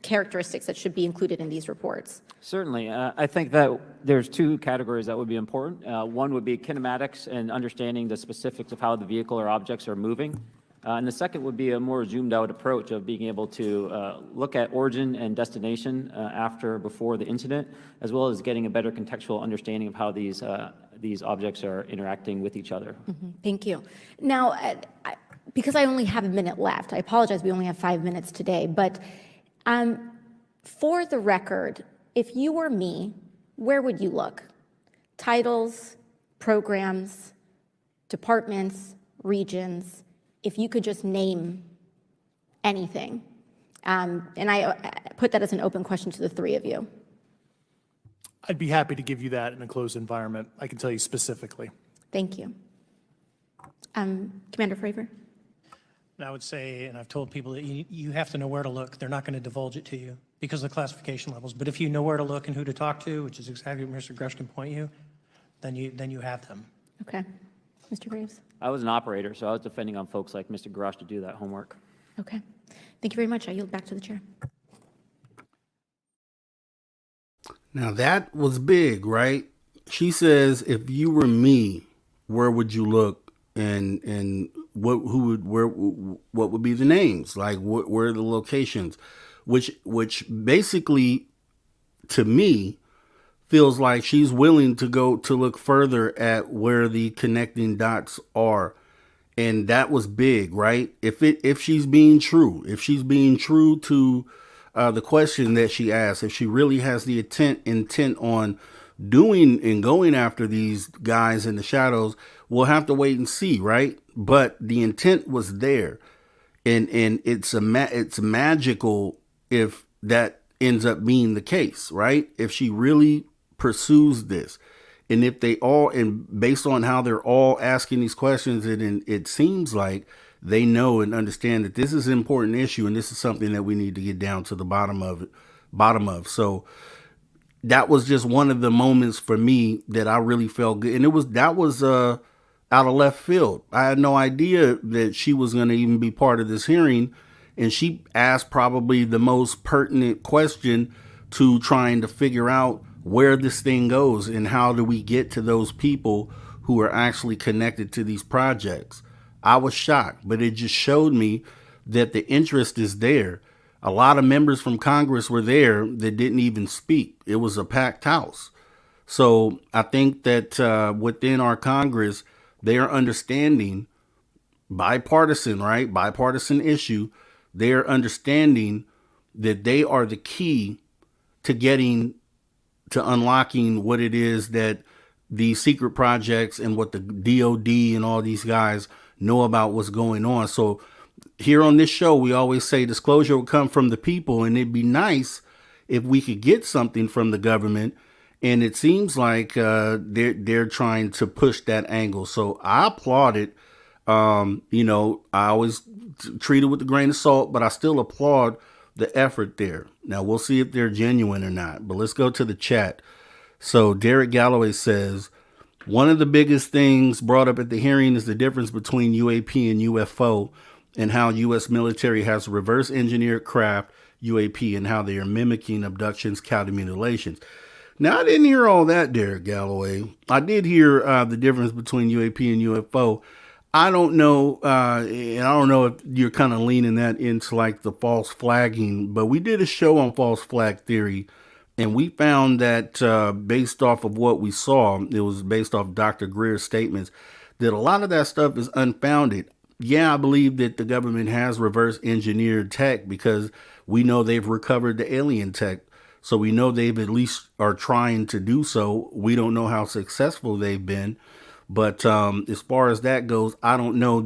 characteristics that should be included in these reports? Certainly. I think that there's two categories that would be important. One would be kinematics and understanding the specifics of how the vehicle or objects are moving. And the second would be a more zoomed out approach of being able to look at origin and destination before the incident, as well as getting a better contextual understanding of how these objects are interacting with each other. Thank you. Now, because I only have a minute left, I apologize, we only have 5 minutes today, but for the record, if you were me, where would you look? Titles, programs, departments, regions. If you could just name anything? And I put that as an open question to the three of you. I'd be happy to give you that in a closed environment. I can tell you specifically. Thank you. Commander Fravor? And I would say, and I've told people that you have to know where to look. They're not going to divulge it to you because of the classification levels. But if you know where to look and who to talk to, which is exactly what Mr. Grush can point you, then you have them. Okay. Mr. Graves? I was an operator, so I was depending on folks like Mr. Garage to do that homework. Okay. Thank you very much. I yield back to the chair. Now that was big, right? She says, if you were me, where would you look, and what would be the names? Like where are the locations? Which basically, to me, feels like she's willing to go to look further at where the connecting dots are. And that was big, right? If she's being true to the question that she asked, if she really has the intent on doing and going after these guys in the shadows, we'll have to wait and see, right? But the intent was there, and it's magical if that ends up being the case, right? If she really pursues this, and if they all, and based on how they're all asking these questions, it seems like they know and understand that this is an important issue, and this is something that we need to get down to the bottom of. So that was just one of the moments for me that I really felt good. And that was out of left field. I had no idea that she was going to even be part of this hearing. And she asked probably the most pertinent question to trying to figure out where this thing goes and how do we get to those people who are actually connected to these projects. I was shocked, but it just showed me that the interest is there. A lot of members from Congress were there that didn't even speak. It was a packed house. So I think that within our Congress, they are understanding bipartisan, right? Bipartisan issue. They're understanding that they are the key to unlocking what it is that the secret projects and what the DOD and all these guys know about what's going on. So here on this show, we always say disclosure will come from the people, and it'd be nice if we could get something from the government. And it seems like they're trying to push that angle. So I applaud it. I always treat it with a grain of salt, but I still applaud the effort there. Now we'll see if they're genuine or not, but let's go to the chat. So Derek Galloway says, one of the biggest things brought up at the hearing is the difference between UAP and UFO and how U.S. military has reverse engineered craft UAP and how they are mimicking abductions, counter mutilations. Now, I didn't hear all that, Derek Galloway. I did hear the difference between UAP and UFO. I don't know, and I don't know if you're kind of leaning that into like the false flagging, but we did a show on false flag theory, and we found that based off of what we saw, it was based off Dr. Greer's statements, that a lot of that stuff is unfounded. Yeah, I believe that the government has reverse engineered tech because we know they've recovered the alien tech. So we know they've at least are trying to do so. We don't know how successful they've been. But as far as that goes, I don't know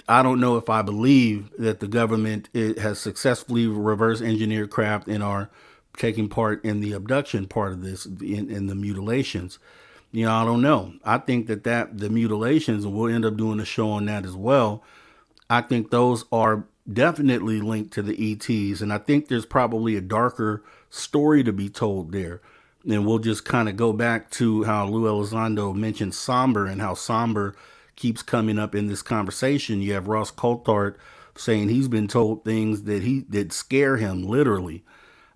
I don't know if I believe that the government has successfully reverse engineered craft and are taking part in the abduction part of this, in the mutilations. I don't know. I think that the mutilations, and we'll end up doing a show on that as well, I think those are definitely linked to the ETs. And I think there's probably a darker story to be told there. And we'll just kind of go back to how Lou Elizondo mentioned somber and how somber keeps coming up in this conversation. You have Ross Coulthard saying he's been told things that scare him literally.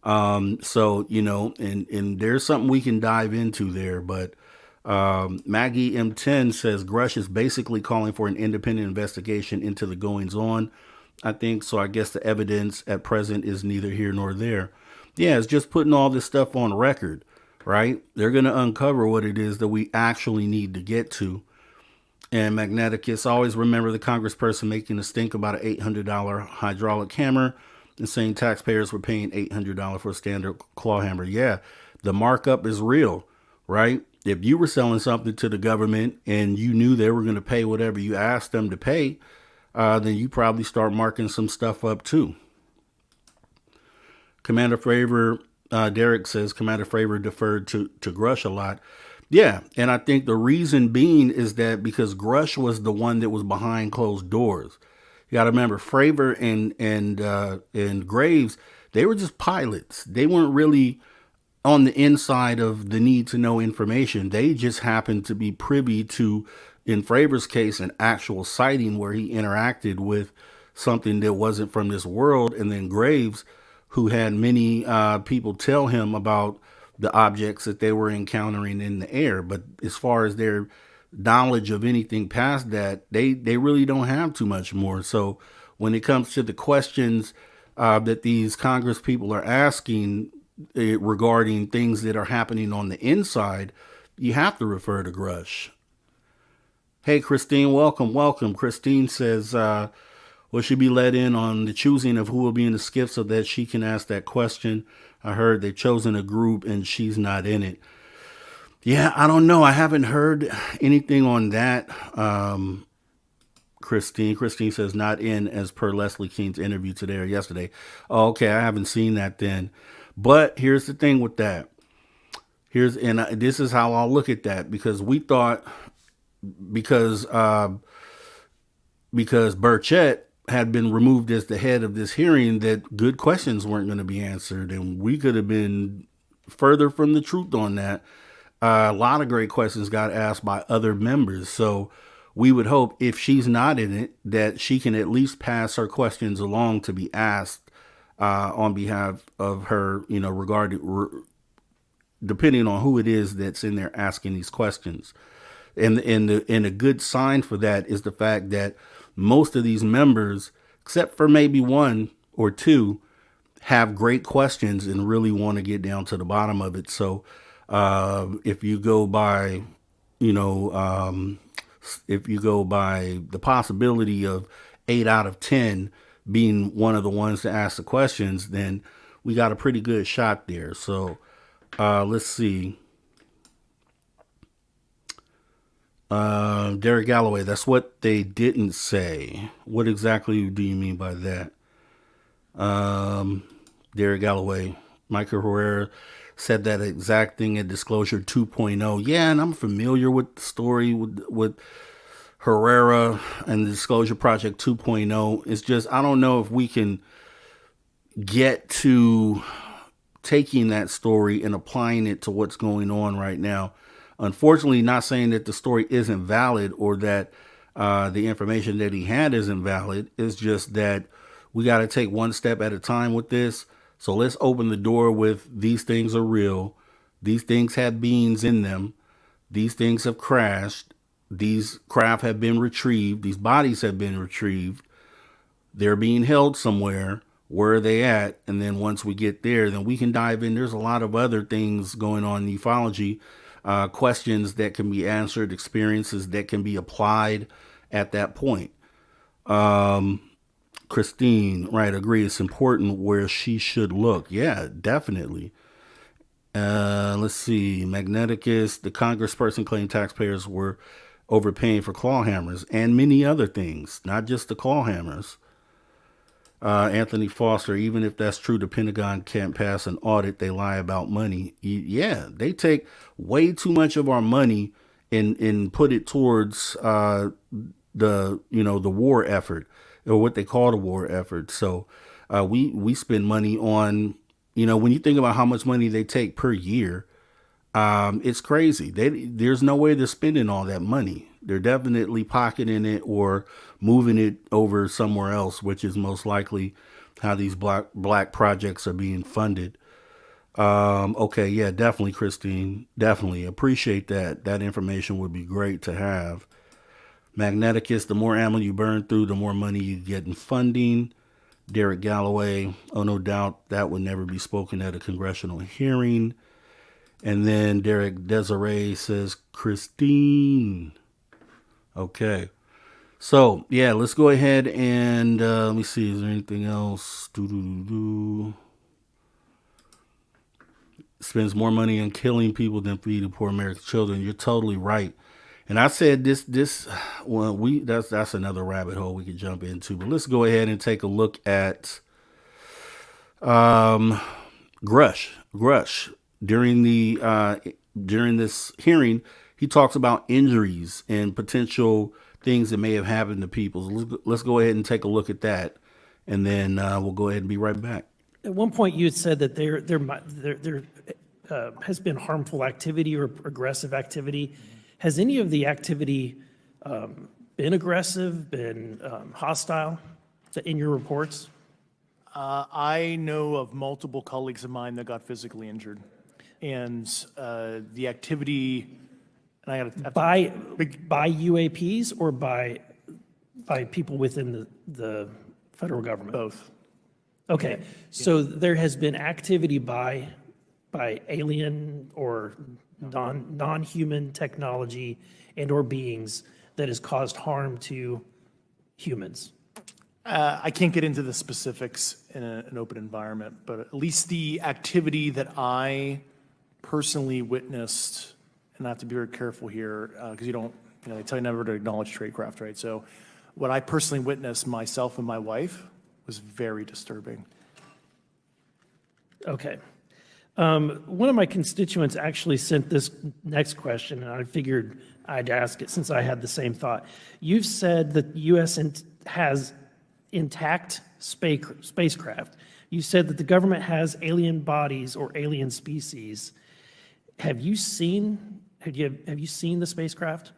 And there's something we can dive into there. But Maggie M10 says Grush is basically calling for an independent investigation into the goings on. I think so. I guess the evidence at present is neither here nor there. Yeah, it's just putting all this stuff on record, right? They're going to uncover what it is that we actually need to get to. And Magneticus, always remember the congressperson making a stink about an $800 hydraulic hammer and saying taxpayers were paying $800 for a standard claw hammer. Yeah, the markup is real, right? If you were selling something to the government and you knew they were going to pay whatever you asked them to pay, then you probably start marking some stuff up too. Commander Fravor, Derek says Commander Fravor deferred to Grush a lot. Yeah, and I think the reason being is that because Grush was the one that was behind closed doors. You got to remember, Fravor and Graves, they were just pilots. They weren't really on the inside of the need to know information. They just happened to be privy to, in Fravor's case, an actual sighting where he interacted with something that wasn't from this world. And then Graves, who had many people tell him about the objects that they were encountering in the air. But as far as their knowledge of anything past that, they really don't have too much more. So when it comes to the questions that these Congress people are asking regarding things that are happening on the inside, you have to refer to Grush. Hey, Christine, welcome. Christine says, will she be let in on the choosing of who will be in the skiff so that she can ask that question? I heard they've chosen a group and she's not in it. Yeah, I don't know. I haven't heard anything on that. Christine says not in as per Leslie King's interview today or yesterday. Oh, okay, I haven't seen that then. But here's the thing with that. This is how I'll look at that, because we thought because Burchett had been removed as the head of this hearing that good questions weren't going to be answered, and we could have been further from the truth on that. A lot of great questions got asked by other members, so we would hope if she's not in it that she can at least pass her questions along to be asked on behalf of her, depending on who it is that's in there asking these questions. And a good sign for that is the fact that most of these members, except for maybe one or two, have great questions and really want to get down to the bottom of it. So if you go by, if you go by the possibility of 8 out of 10 being one of the ones to ask the questions, then we got a pretty good shot there. So let's see. Derek Galloway, that's what they didn't say. What exactly do you mean by that? Derek Galloway, Michael Herrera said that exact thing at Disclosure 2.0. Yeah, and I'm familiar with the story with Herrera and the Disclosure Project 2.0. It's just, I don't know if we can get to taking that story and applying it to what's going on right now. Unfortunately, not saying that the story isn't valid or that the information that he had isn't valid. It's just that we got to take one step at a time with this. So let's open the door with these things are real. These things have beings in them. These things have crashed. These craft have been retrieved. These bodies have been retrieved. They're being held somewhere. Where are they at? And then once we get there, then we can dive in. There's a lot of other things going on in ufology, questions that can be answered, experiences that can be applied at that point. Christine, right, agree. It's important where she should look. Yeah, definitely. Let's see. Magneticus, the congressperson claimed taxpayers were overpaying for claw hammers and many other things, not just the claw hammers. Anthony Foster, even if that's true, the Pentagon can't pass an audit. They lie about money. Yeah, they take way too much of our money and put it towards the war effort, or what they call the war effort. So we spend money on, when you think about how much money they take per year, it's crazy. There's no way they're spending all that money. They're definitely pocketing it or moving it over somewhere else, which is most likely how these black projects are being funded. Okay, yeah, definitely, Christine. Definitely appreciate that. That information would be great to have. Magneticus, the more ammo you burn through, the more money you get in funding. Derek Galloway, oh, no doubt that would never be spoken at a congressional hearing. And then Derek Desiree says, Christine. Okay. So, yeah, let's go ahead and let me see. Is there anything else? Spends more money on killing people than feeding poor American children. You're totally right. And I said well, that's another rabbit hole we could jump into. But let's go ahead and take a look at Grush during this hearing. He talks about injuries and potential things that may have happened to people. So let's go ahead and take a look at that, and then we'll go ahead and be right back. At one point, you had said that there has been harmful activity or aggressive activity. Has any of the activity been aggressive, been hostile in your reports? I know of multiple colleagues of mine that got physically injured. And the activity, and I got By UAPs or by people within the federal government? both. Okay, so there has been activity by alien or non-human technology and or beings that has caused harm to humans. I can't get into the specifics in an open environment, but at least the activity that I personally witnessed, and I have to be very careful here, because they tell you never to acknowledge tradecraft, right? So what I personally witnessed myself and my wife was very disturbing. Okay. One of my constituents actually sent this next question, and I figured I'd ask it since I had the same thought. You've said that the U.S. has intact spacecraft. You said that the government has alien bodies or alien species. Have you seen the spacecraft?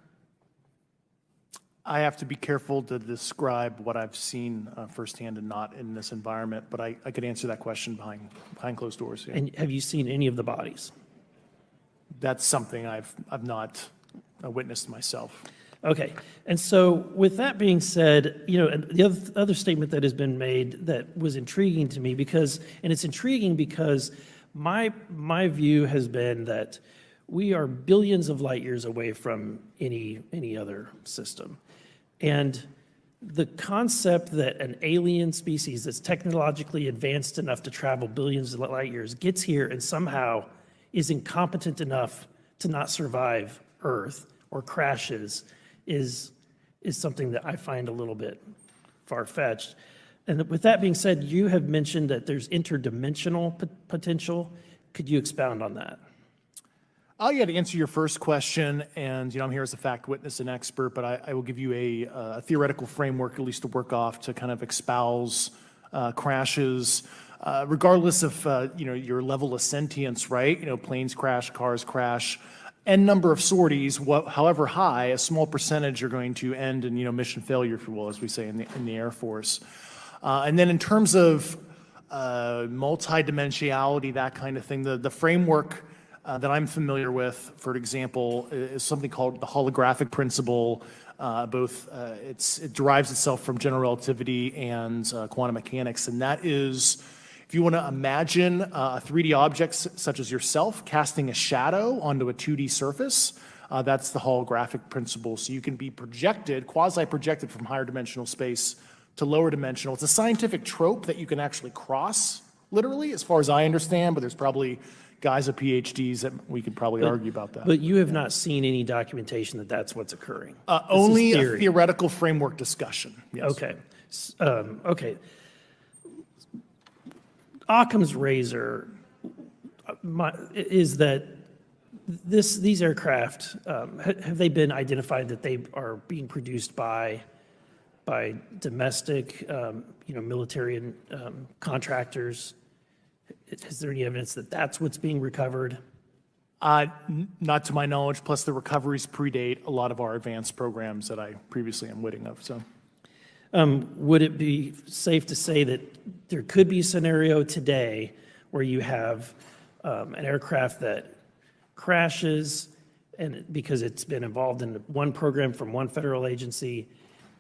I have to be careful to describe what I've seen firsthand and not in this environment, but I could answer that question behind closed doors. Yeah. And have you seen any of the bodies? That's something I've not witnessed myself. Okay, and so with that being said, and the other statement that has been made that was intriguing to me it's intriguing because my view has been that we are billions of light years away from any other system. And the concept that an alien species that's technologically advanced enough to travel billions of light years gets here and somehow is incompetent enough to not survive Earth or crashes is something that I find a little bit far-fetched. And with that being said, you have mentioned that there's interdimensional potential. Could you expound on that? Yeah, to answer your first question, and I'm here as a fact witness and expert, but I will give you a theoretical framework, at least to work off, to kind of espouse crashes, regardless of your level of sentience, right? Planes crash, cars crash, n number of sorties, however high, a small percentage are going to end in mission failure, if you will, as we say in the Air Force. And then in terms of multidimensionality, that kind of thing, the framework that I'm familiar with, for example, is something called the holographic principle. It derives itself from general relativity and quantum mechanics, and that is, if you want to imagine a 3D object such as yourself casting a shadow onto a 2D surface, that's the holographic principle. So you can be projected, quasi-projected from higher dimensional space to lower dimensional. It's a scientific trope that you can actually cross, literally, as far as I understand, but there's probably guys with PhDs that we could probably argue about that. But you have not seen any documentation that that's what's occurring? Only a theory. theoretical framework discussion. Yes. Okay. Okay. Occam's razor is that these aircraft, have they been identified that they are being produced by domestic, military and contractors? Is there any evidence that that's what's being recovered? Not to my knowledge, plus the recoveries predate a lot of our advanced programs that I previously am witting of, so. Would it be safe to say that there could be a scenario today where you have an aircraft that crashes because it's been involved in one program from one federal agency,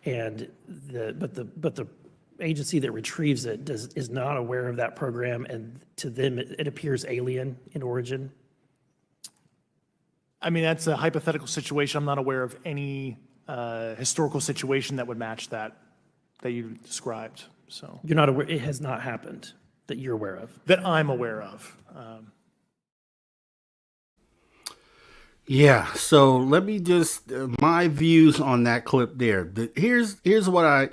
but the agency that retrieves it is not aware of that program, and to them it appears alien in origin? I mean, that's a hypothetical situation. I'm not aware of any historical situation that would match that you described. So You're not aware, it has not happened that you're aware of? that I'm aware of. Yeah, so let me just my views on that clip there. Here's what I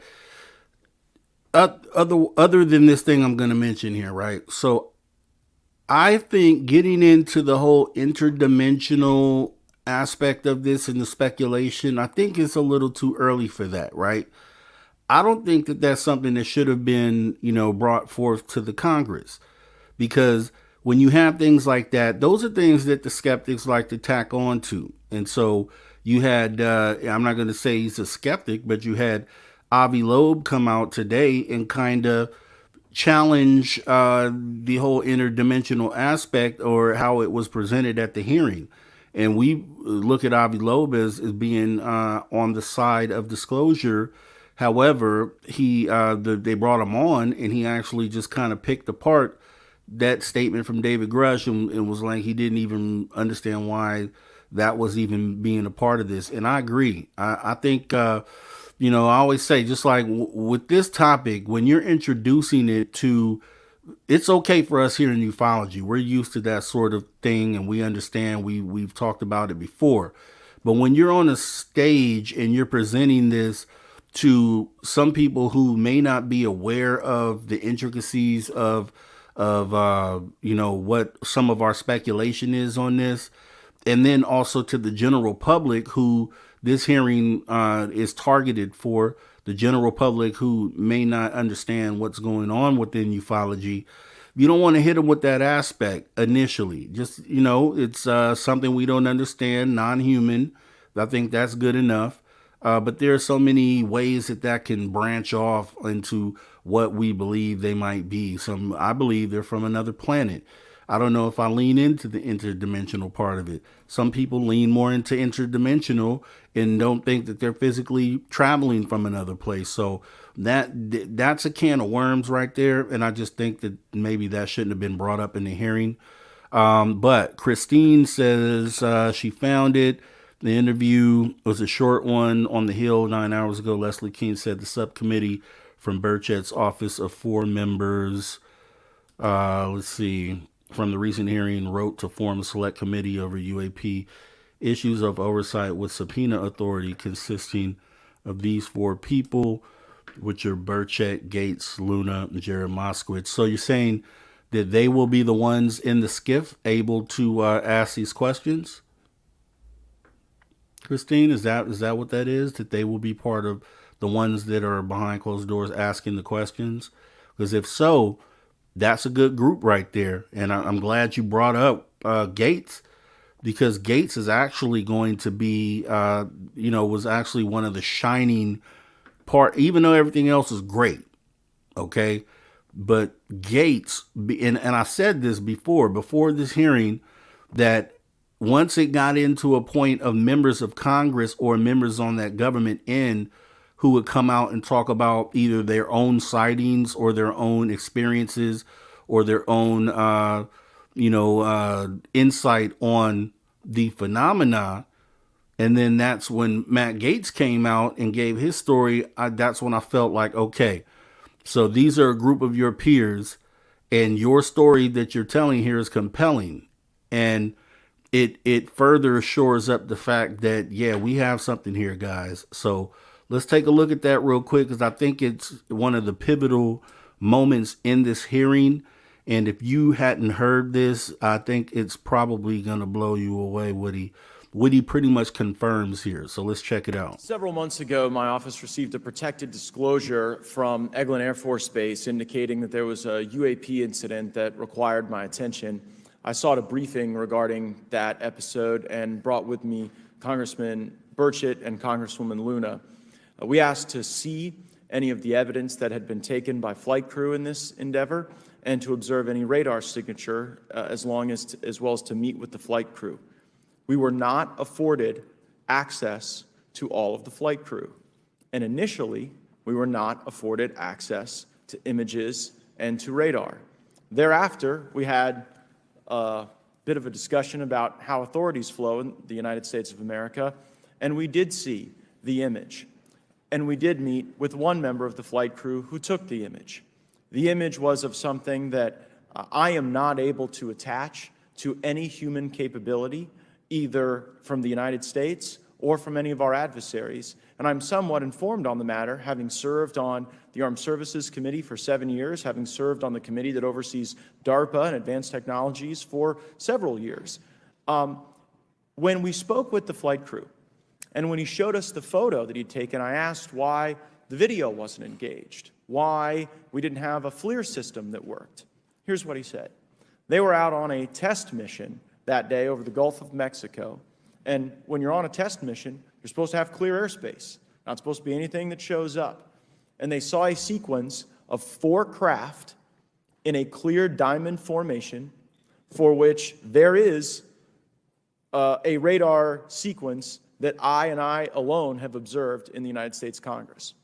other than this thing I'm going to mention here, right? So I think getting into the whole interdimensional aspect of this and the speculation, I think it's a little too early for that, right? I don't think that that's something that should have been, brought forth to the Congress, because when you have things like that, those are things that the skeptics like to tack on to. And so you had, I'm not going to say he's a skeptic, but you had Avi Loeb come out today and kind of challenge the whole interdimensional aspect or how it was presented at the hearing. And we look at Avi Loeb as being on the side of disclosure. However, they brought him on and he actually just kind of picked apart that statement from David Grush and was like he didn't even understand why that was even being a part of this. And I agree. I think I always say, just like with this topic, when you're introducing it to, it's okay for us here in ufology. We're used to that sort of thing, and we understand. We've talked about it before. But when you're on a stage and you're presenting this to some people who may not be aware of the intricacies of what some of our speculation is on this, and then also to the general public who this hearing is targeted for, the general public who may not understand what's going on within ufology. You don't want to hit them with that aspect initially. Just, it's something we don't understand, non-human. I think that's good enough. But there are so many ways that can branch off into what we believe they might be. I believe they're from another planet. I don't know if I lean into the interdimensional part of it. Some people lean more into interdimensional and don't think that they're physically traveling from another place. So that's a can of worms right there. And I just think that maybe that shouldn't have been brought up in the hearing. But Christine says she found it. The interview was a short one on the Hill 9 hours ago. Leslie King said the subcommittee from Burchett's office of 4 members, let's see, from the recent hearing wrote to form a select committee over UAP issues of oversight with subpoena authority consisting of these 4 people, which are Burchett, Gates, Luna, and Jared Moskowitz. So you're saying that they will be the ones in the skiff able to ask these questions? Christine, is that what that is? That they will be part of the ones that are behind closed doors asking the questions? Because if so, that's a good group right there. And I'm glad you brought up Gates, because Gates is actually going to be, was actually one of the shining part, even though everything else is great. Okay. But Gates, and I said this before this hearing, that once it got into a point of members of Congress or members on that government end who would come out and talk about either their own sightings or their own experiences or their own, insight on the phenomena. And then that's when Matt Gaetz came out and gave his story. That's when I felt like, okay, so these are a group of your peers and your story that you're telling here is compelling. And it further shores up the fact that, yeah, we have something here, guys. So let's take a look at that real quick, because I think it's one of the pivotal moments in this hearing. And if you hadn't heard this, I think it's probably going to blow you away what he pretty much confirms here. So let's check it out. Several months ago, my office received a protected disclosure from Eglin Air Force Base indicating that there was a UAP incident that required my attention. I sought a briefing regarding that episode and brought with me Congressman Burchett and Congresswoman Luna. We asked to see any of the evidence that had been taken by flight crew in this endeavor and to observe any radar signature as well as to meet with the flight crew. We were not afforded access to all of the flight crew. And initially, we were not afforded access to images and to radar. Thereafter, we had a bit of a discussion about how authorities flow in the United States of America, and we did see the image. And we did meet with one member of the flight crew who took the image. The image was of something that I am not able to attach to any human capability either from the United States or from any of our adversaries. And I'm somewhat informed on the matter, having served on the Armed Services Committee for 7 years, having served on the committee that oversees DARPA and advanced technologies for several years. When we spoke with the flight crew, and when he showed us the photo that he'd taken, I asked why the video wasn't engaged, why we didn't have a FLIR system that worked. Here's what he said. They were out on a test mission that day over the Gulf of Mexico. And when you're on a test mission, you're supposed to have clear airspace. Not supposed to be anything that shows up. And they saw a sequence of 4 craft in a clear diamond formation for which there is a radar sequence that I alone have observed in the United States Congress.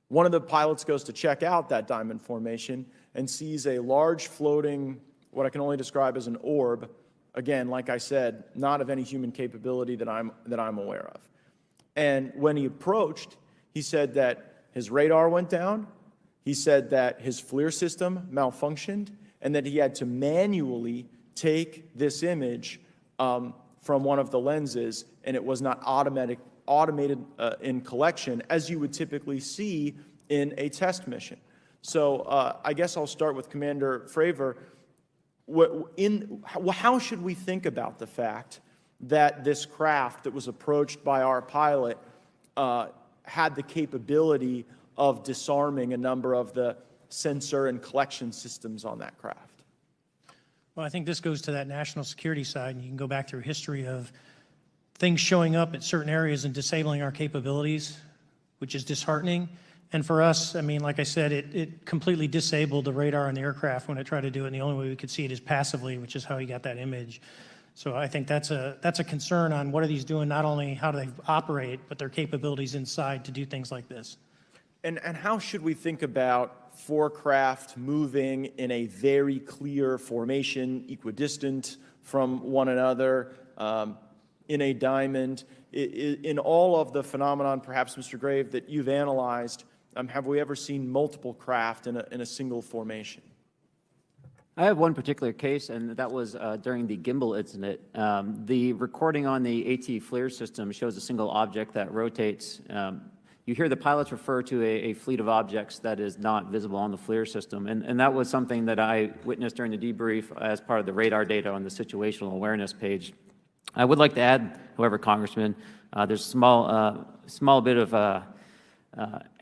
One of the pilots goes to check out that diamond formation and sees a large floating, what I can only describe as an orb. Again, like I said, not of any human capability that I'm aware of. And when he approached, he said that his radar went down, he said that his FLIR system malfunctioned, and that he had to manually take this image from one of the lenses, and it was not automated in collection, as you would typically see in a test mission. So I guess I'll start with Commander Fravor. How should we think about the fact that this craft that was approached by our pilot had the capability of disarming a number of the sensor and collection systems on that craft? Well, I think this goes to that national security side, and you can go back through history of things showing up at certain areas and disabling our capabilities, which is disheartening. And for us, I mean, like I said, it completely disabled the radar on the aircraft when it tried to do it, and the only way we could see it is passively, which is how he got that image. So I think that's a concern on what are these doing, not only how do they operate, but their capabilities inside to do things like this. And how should we think about 4 craft moving in a very clear formation, equidistant from one another, in a diamond? In all of the phenomenon, perhaps, Mr. Grave, that you've analyzed, have we ever seen multiple craft in a single formation? I have one particular case, and that was during the gimbal incident. The recording on the AT FLIR system shows a single object that rotates. You hear the pilots refer to a fleet of objects that is not visible on the FLIR system, and that was something that I witnessed during the debrief as part of the radar data on the situational awareness page. I would like to add, however, Congressman, there's a small bit of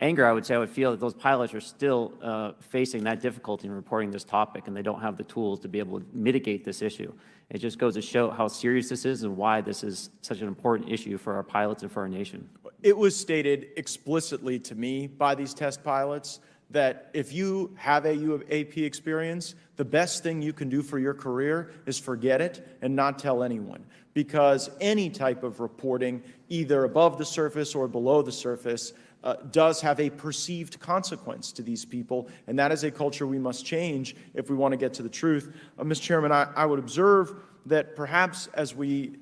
anger, I would say. I would feel that those pilots are still facing that difficulty in reporting this topic, and they don't have the tools to be able to mitigate this issue. It just goes to show how serious this is and why this is such an important issue for our pilots and for our nation. It was stated explicitly to me by these test pilots that if you have a UAP experience, the best thing you can do for your career is forget it and not tell anyone. Because any type of reporting, either above the surface or below the surface, does have a perceived consequence to these people, and that is a culture we must change if we want to get to the truth. Mr. Chairman, I would observe that perhaps as we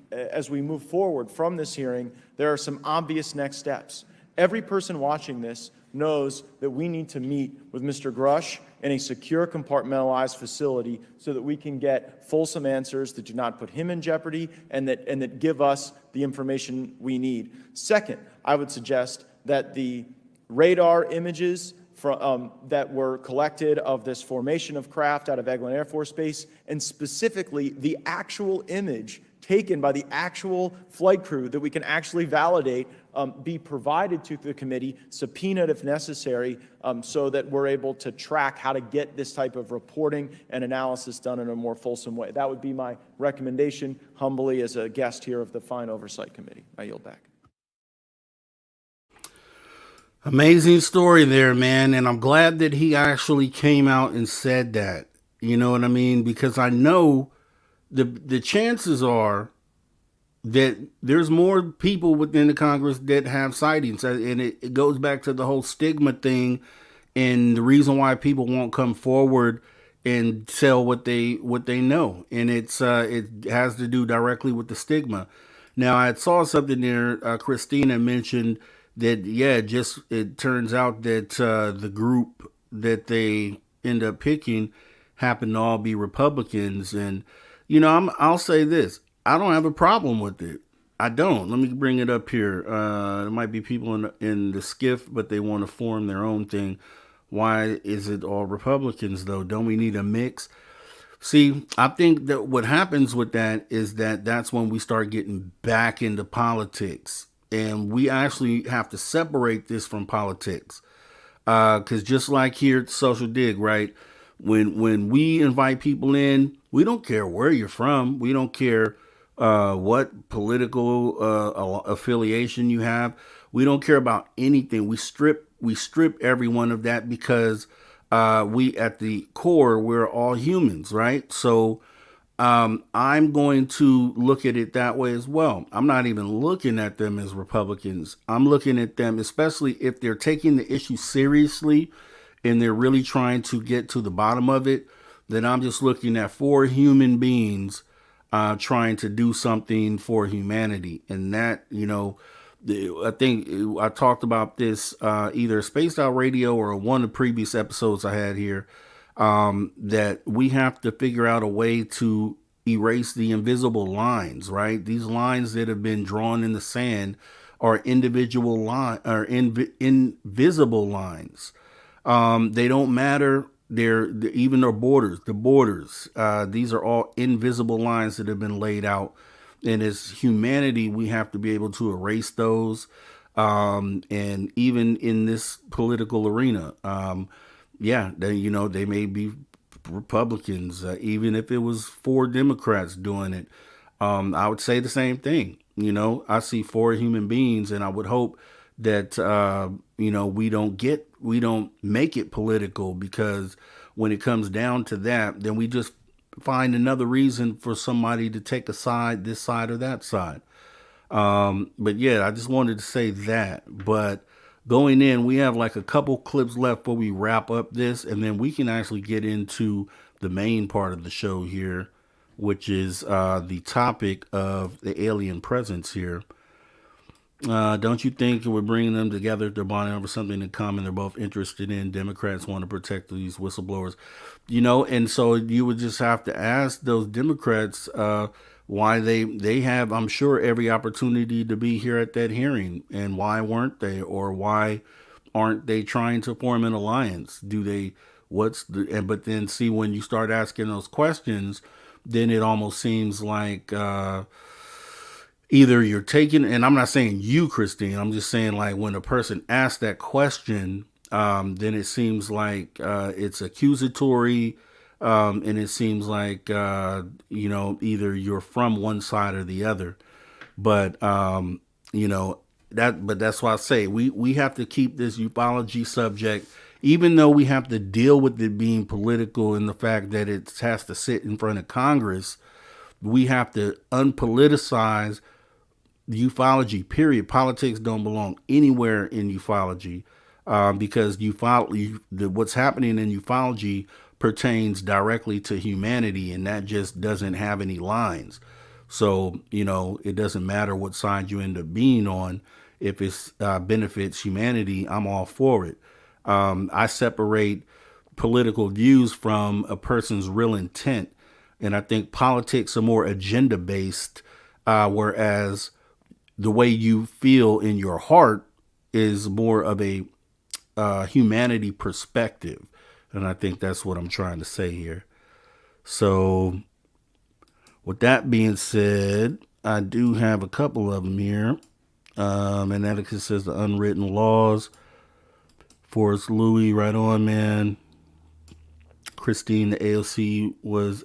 move forward from this hearing, there are some obvious next steps. Every person watching this knows that we need to meet with Mr. Grush in a secure, compartmentalized facility so that we can get fulsome answers that do not put him in jeopardy and that give us the information we need. Second, I would suggest that the radar images that were collected of this formation of craft out of Eglin Air Force Base, and specifically the actual image taken by the actual flight crew that we can actually validate, be provided to the committee, subpoenaed if necessary, so that we're able to track how to get this type of reporting and analysis done in a more fulsome way. That would be my recommendation, humbly, as a guest here of the Fine Oversight Committee. I yield back. Amazing story there, man. And I'm glad that he actually came out and said that. You know what I mean? Because I know the chances are that there's more people within the Congress that have sightings. And it goes back to the whole stigma thing and the reason why people won't come forward and tell what they know. And it has to do directly with the stigma. Now, I saw something there, Christina mentioned that, yeah, it turns out that the group that they end up picking happen to all be Republicans. And, you know, I'll say this. I don't have a problem with it. I don't. Let me bring it up here. There might be people in the skiff, but they want to form their own thing. Why is it all Republicans, though? Don't we need a mix? See, I think that what happens with that is that that's when we start getting back into politics. And we actually have to separate this from politics. Because just like here at Social Dig, right? When we invite people in, we don't care where you're from. We don't care what political affiliation you have. We don't care about anything. We strip everyone of that because we at the core we're all humans, right? So I'm going to look at it that way as well. I'm not even looking at them as Republicans. I'm looking at them, especially if they're taking the issue seriously and they're really trying to get to the bottom of it, then I'm just looking at four human beings trying to do something for humanity. And that, I think I talked about this either Spaced Out Radio or one of the previous episodes I had here, that we have to figure out a way to erase the invisible lines, right? These lines that have been drawn in the sand are individual invisible lines. They don't matter. They're even their borders. The borders. These are all invisible lines that have been laid out. And as humanity, we have to be able to erase those. And even in this political arena, they may be Republicans, even if it was four Democrats doing it. I would say the same thing. I see four human beings, and I would hope that we don't make it political, because when it comes down to that, then we just find another reason for somebody to take a side, this side or that side. But yeah, I just wanted to say that. But going in, we have like a couple clips left before we wrap up this, and then we can actually get into the main part of the show here, which is the topic of the alien presence here. Don't you think we're bringing them together? They're bonding over something in common. They're both interested in. Democrats want to protect these whistleblowers, and so you would just have to ask those Democrats why they have, I'm sure, every opportunity to be here at that hearing, and why weren't they, or why aren't they trying to form an alliance? But then see, when you start asking those questions, then it almost seems like either you're taking, and I'm not saying you, Christine, I'm just saying, like, when a person asks that question, then it seems like it's accusatory, and it seems like, either you're from one side or the other. But, but that's why I say we have to keep this ufology subject, even though we have to deal with it being political and the fact that it has to sit in front of Congress. We have to unpoliticize ufology, period. Politics don't belong anywhere in ufology, because what's happening in ufology pertains directly to humanity, and that just doesn't have any lines. So, it doesn't matter what side you end up being on. If it benefits humanity, I'm all for it. I separate political views from a person's real intent. And I think politics are more agenda based, whereas the way you feel in your heart is more of a humanity perspective. And I think that's what I'm trying to say here. So with that being said, I do have a couple of them here. And that says the unwritten laws. Forrest Louis, right on, man. Christine, the AOC was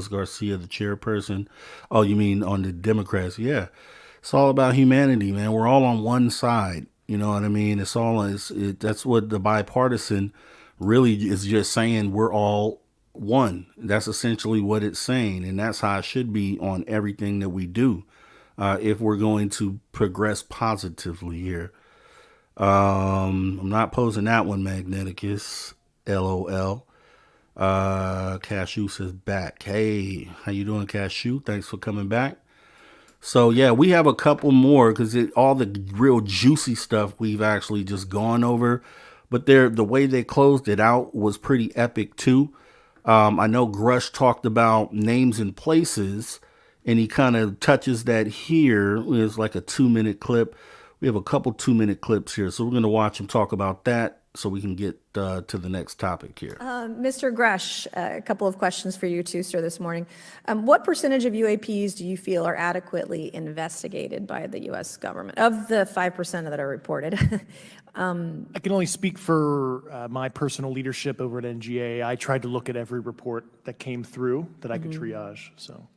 Garcia, the chairperson. Oh, you mean on the Democrats? Yeah. It's all about humanity, man. We're all on one side. You know what I mean? That's what the bipartisan really is, just saying we're all one. That's essentially what it's saying. And that's how it should be on everything that we do, if we're going to progress positively here. I'm not posing that one, Magneticus. LOL. Cashew says back. Hey, how you doing, Cashew? Thanks for coming back. So yeah, we have a couple more, because all the real juicy stuff we've actually just gone over, but the way they closed it out was pretty epic too. I know Grush talked about names and places, and he kind of touches that here. It's like a 2-minute clip. We have a couple 2-minute clips here, so we're going to watch him talk about that so we can get to the next topic here. Mr. Gresh, a couple of questions for you too, sir, this morning. What percentage of UAPs do you feel are adequately investigated by the U.S. government, of the 5% that are reported? I can only speak for my personal leadership over at NGA. I tried to look at every report that came through that I could triage, so.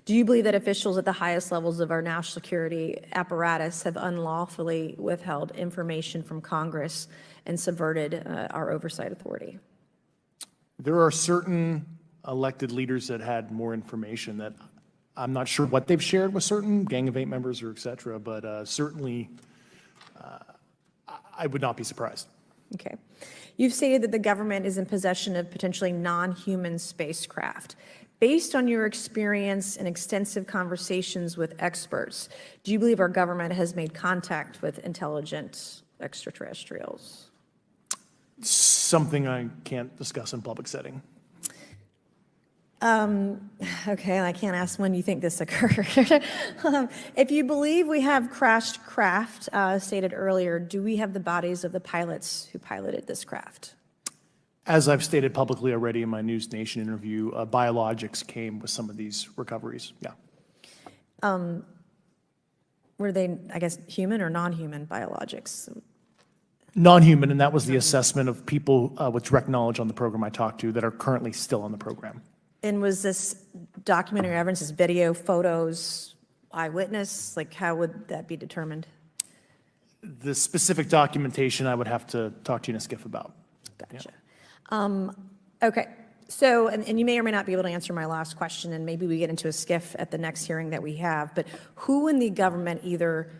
Do you believe that officials at the highest levels of our national security apparatus have unlawfully withheld information from Congress and subverted our oversight authority? There are certain elected leaders that had more information that I'm not sure what they've shared with certain Gang of Eight members or et cetera, but certainly I would not be surprised. Okay. You've stated that the government is in possession of potentially non-human spacecraft. Based on your experience and extensive conversations with experts, do you believe our government has made contact with intelligent extraterrestrials? Something I can't discuss in public setting. Okay, I can't ask when you think this occurred. If you believe we have crashed craft, stated earlier, do we have the bodies of the pilots who piloted this craft? As I've stated publicly already in my News Nation interview, biologics came with some of these recoveries, yeah. Were they, I guess, human or non-human biologics? Non-human, and that was the assessment of people with direct knowledge on the program I talked to that are currently still on the program. And was this documentary evidence, this video, photos, eyewitness? Like, how would that be determined? The specific documentation I would have to talk to you in a skiff about. Gotcha. Okay, so, and you may or may not be able to answer my last question, and maybe we get into a skiff at the next hearing that we have, but who in the government, either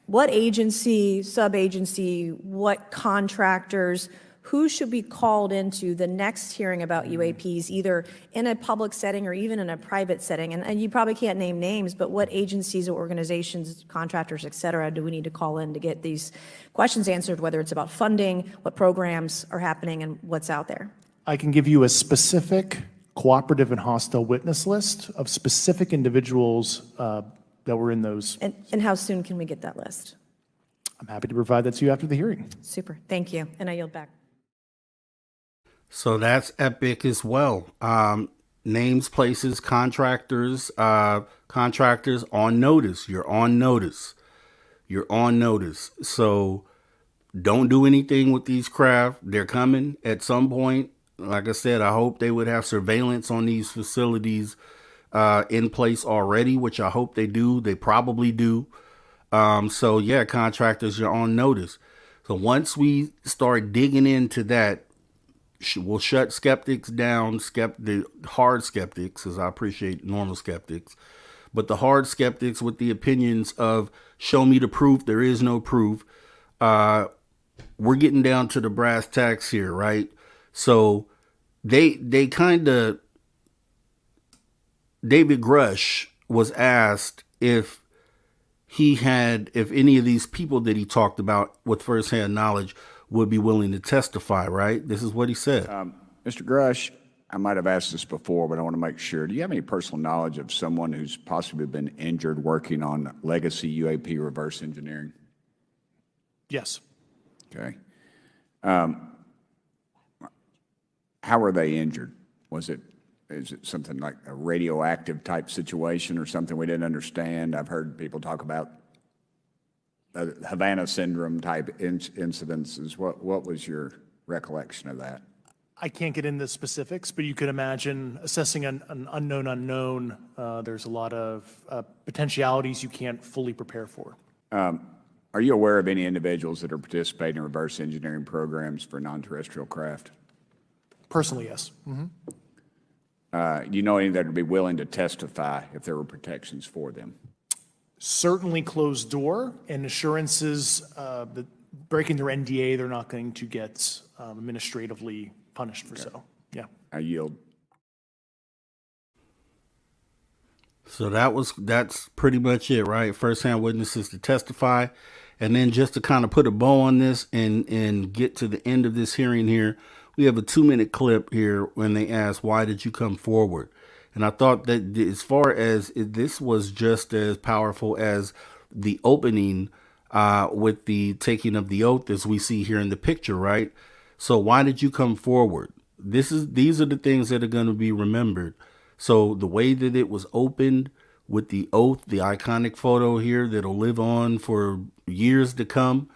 what agency, sub-agency, what contractors, who should be called into the next hearing about UAPs, either in a public setting or even in a private setting? And you probably can't name names, but what agencies or organizations, contractors, et cetera, do we need to call in to get these questions answered, whether it's about funding, what programs are happening, and what's out there? I can give you a specific cooperative and hostile witness list of specific individuals that were in those. And how soon can we get that list? I'm happy to provide that to you after the hearing. Super, thank you, and I yield back. So that's epic as well. Names, places, contractors on notice. You're on notice. You're on notice. So don't do anything with these craft. They're coming at some point. Like I said, I hope they would have surveillance on these facilities in place already, which I hope they do. They probably do. So yeah, contractors, you're on notice. So once we start digging into that, we'll shut skeptics down, the hard skeptics, as I appreciate normal skeptics, but the hard skeptics with the opinions of show me the proof, there is no proof. We're getting down to the brass tacks here, right? So they kind of, David Grush was asked if any of these people that he talked about with firsthand knowledge would be willing to testify, right? This is what he said. Mr. Grush, I might have asked this before, but I want to make sure. Do you have any personal knowledge of someone who's possibly been injured working on legacy UAP reverse engineering? Yes. Okay. How were they injured? Is it something like a radioactive type situation or something we didn't understand? I've heard people talk about Havana syndrome type incidences. What was your recollection of that? I can't get into specifics, but you could imagine assessing an unknown unknown. There's a lot of potentialities you can't fully prepare for. Are you aware of any individuals that are participating in reverse engineering programs for non-terrestrial craft? Personally, yes. Do you know any that would be willing to testify if there were protections for them? Certainly closed door and assurances that breaking their NDA, they're not going to get administratively punished for so. Yeah. I yield. So that's pretty much it, right? First-hand witnesses to testify. And then just to kind of put a bow on this and get to the end of this hearing here, we have a 2-minute clip here when they ask, why did you come forward? And I thought that as far as this was just as powerful as the opening with the taking of the oath as we see here in the picture, right? So why did you come forward? These are the things that are going to be remembered. So the way that it was opened with the oath, the iconic photo here that'll live on for years to come,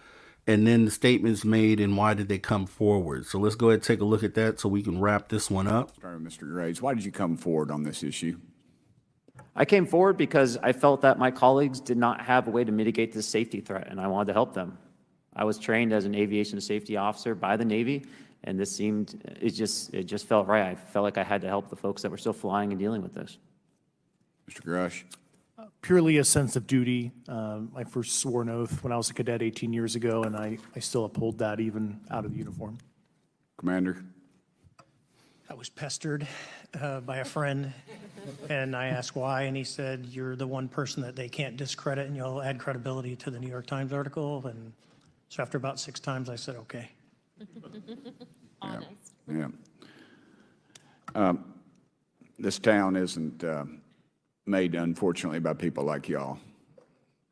and then the statements made and why did they come forward. So let's go ahead and take a look at that so we can wrap this one up. Starting with Mr. Graves, why did you come forward on this issue? I came forward because I felt that my colleagues did not have a way to mitigate this safety threat, and I wanted to help them. I was trained as an aviation safety officer by the Navy, and this seemed, it just felt right. I felt like I had to help the folks that were still flying and dealing with this. Mr. Grush? Purely a sense of duty. I first swore an oath when I was a cadet 18 years ago, and I still uphold that even out of the uniform. Commander? I was pestered by a friend, and I asked why, and he said, "You're the one person that they can't discredit, and you'll add credibility to the New York Times article." And so after about 6 times, I said, "Okay." Honest. Yeah. This town isn't made, unfortunately, by people like y'all.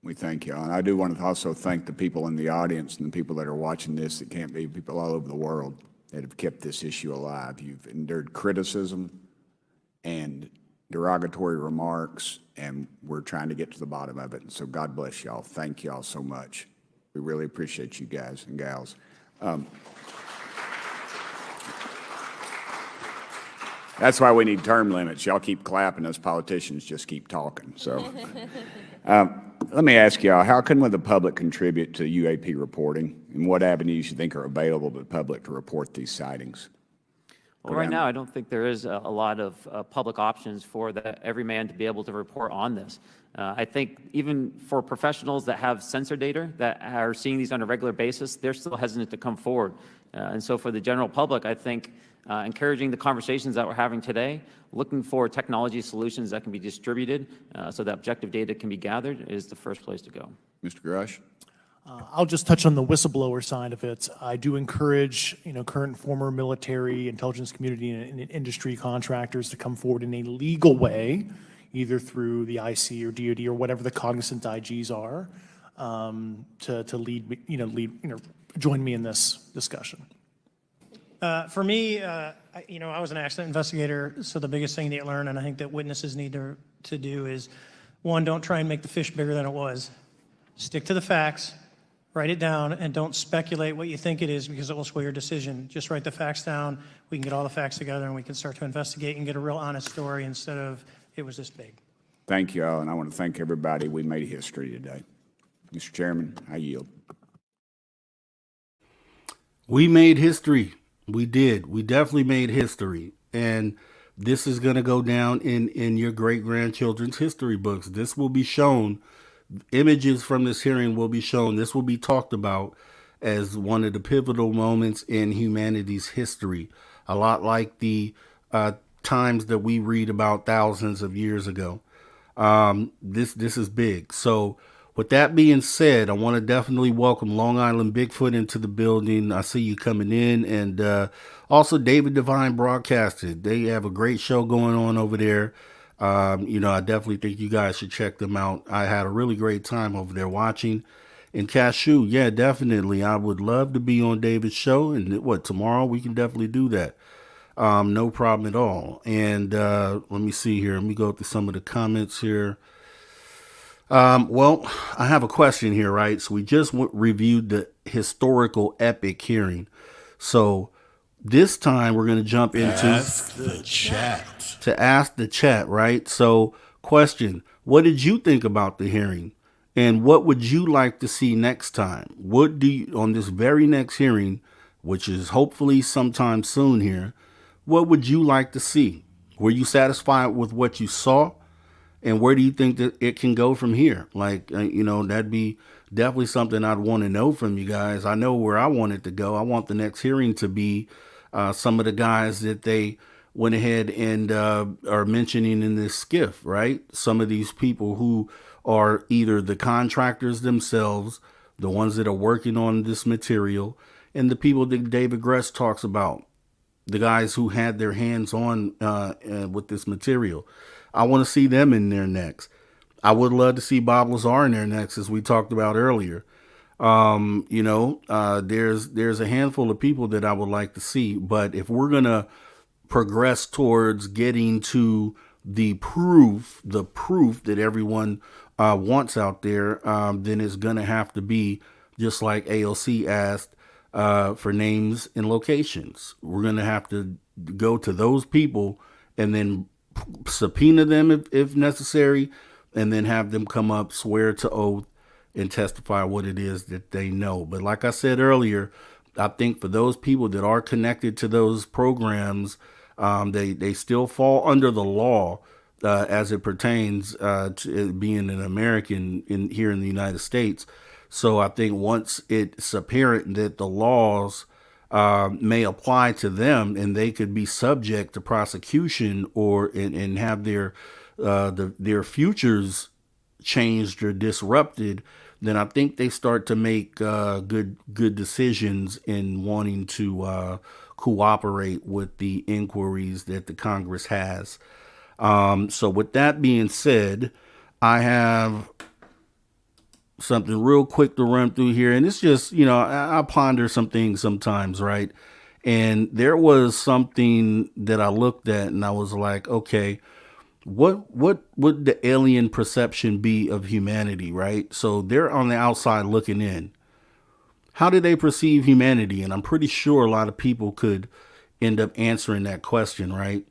We thank y'all. And I do want to also thank the people in the audience and the people that are watching this that can't be, people all over the world that have kept this issue alive. You've endured criticism and derogatory remarks, and we're trying to get to the bottom of it. And so God bless y'all. Thank y'all so much. We really appreciate you guys and gals. That's why we need term limits. Y'all keep clapping, us politicians just keep talking. So let me ask y'all, how can the public contribute to UAP reporting, and what avenues you think are available to the public to report these sightings? Well, right now, I don't think there is a lot of public options for every man to be able to report on this. I think even for professionals that have sensor data that are seeing these on a regular basis, they're still hesitant to come forward. And so for the general public, I think encouraging the conversations that we're having today, looking for technology solutions that can be distributed so that objective data can be gathered is the first place to go. Mr. Grush? I'll just touch on the whistleblower side of it. I do encourage, current and former military, intelligence community, and industry contractors to come forward in a legal way, either through the IC or DoD or whatever the cognizant IGs are, to join me in this discussion. For me, I was an accident investigator, so the biggest thing that you learn, and I think that witnesses need to do is, one, don't try and make the fish bigger than it was. Stick to the facts, write it down, and don't speculate what you think it is because it will sway your decision. Just write the facts down. We can get all the facts together, and we can start to investigate and get a real honest story instead of, it was this big. Thank you all, and I want to thank everybody. We made history today. Mr. Chairman, I yield. We made history. We did. We definitely made history. And this is going to go down in your great-grandchildren's history books. This will be shown. Images from this hearing will be shown. This will be talked about as one of the pivotal moments in humanity's history. A lot like the times that we read about thousands of years ago. This is big. So with that being said, I want to definitely welcome Long Island Bigfoot into the building. I see you coming in, and also David Devine Broadcasted. They have a great show going on over there. I definitely think you guys should check them out. I had a really great time over there watching. And Cashew, yeah, definitely. I would love to be on David's show. And tomorrow we can definitely do that. No problem at all. And let me see here. Let me go through some of the comments here. Well, I have a question here, right? So we just reviewed the historical epic hearing. So this time we're going to jump into Ask the Chat. To ask the chat, right? So question, what did you think about the hearing? And what would you like to see next time? What do you, on this very next hearing, which is hopefully sometime soon here, what would you like to see? Were you satisfied with what you saw? And where do you think that it can go from here? That'd be definitely something I'd want to know from you guys. I know where I want it to go. I want the next hearing to be some of the guys that they went ahead and are mentioning in this skiff, right? Some of these people who are either the contractors themselves, the ones that are working on this material, and the people that David Gress talks about. the guys who had their hands on with this material. I want to see them in there next. I would love to see Bob Lazar in there next, as we talked about earlier. There's a handful of people that I would like to see, but if we're gonna progress towards getting to the proof that everyone wants out there, then it's gonna have to be just like AOC asked for names and locations. We're gonna have to go to those people and then subpoena them if necessary, and then have them come up, swear to oath, and testify what it is that they know. But like I said earlier, I think for those people that are connected to those programs, they still fall under the law as it pertains to being an American here in the United States. So I think once it's apparent that the laws may apply to them and they could be subject to prosecution or and have their futures changed or disrupted, then I think they start to make good decisions in wanting to cooperate with the inquiries that the Congress has. So with that being said, I have something real quick to run through here, and it's just, I ponder some things sometimes, right? And there was something that I looked at and I was like, okay, what would the alien perception be of humanity, right? So they're on the outside looking in. How do they perceive humanity? And I'm pretty sure a lot of people could end up answering that question, right?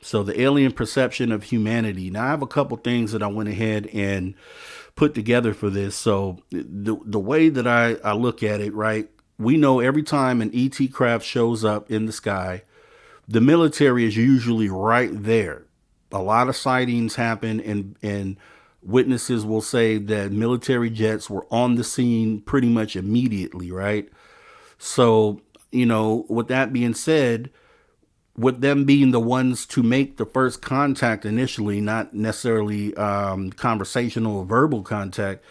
So the alien perception of humanity. Now I have a couple things that I went ahead and put together for this. So the way that I look at it, right? We know every time an ET craft shows up in the sky, the military is usually right there. A lot of sightings happen, and witnesses will say that military jets were on the scene pretty much immediately, right? So, with that being said, with them being the ones to make the first contact initially, not necessarily conversational or verbal contact,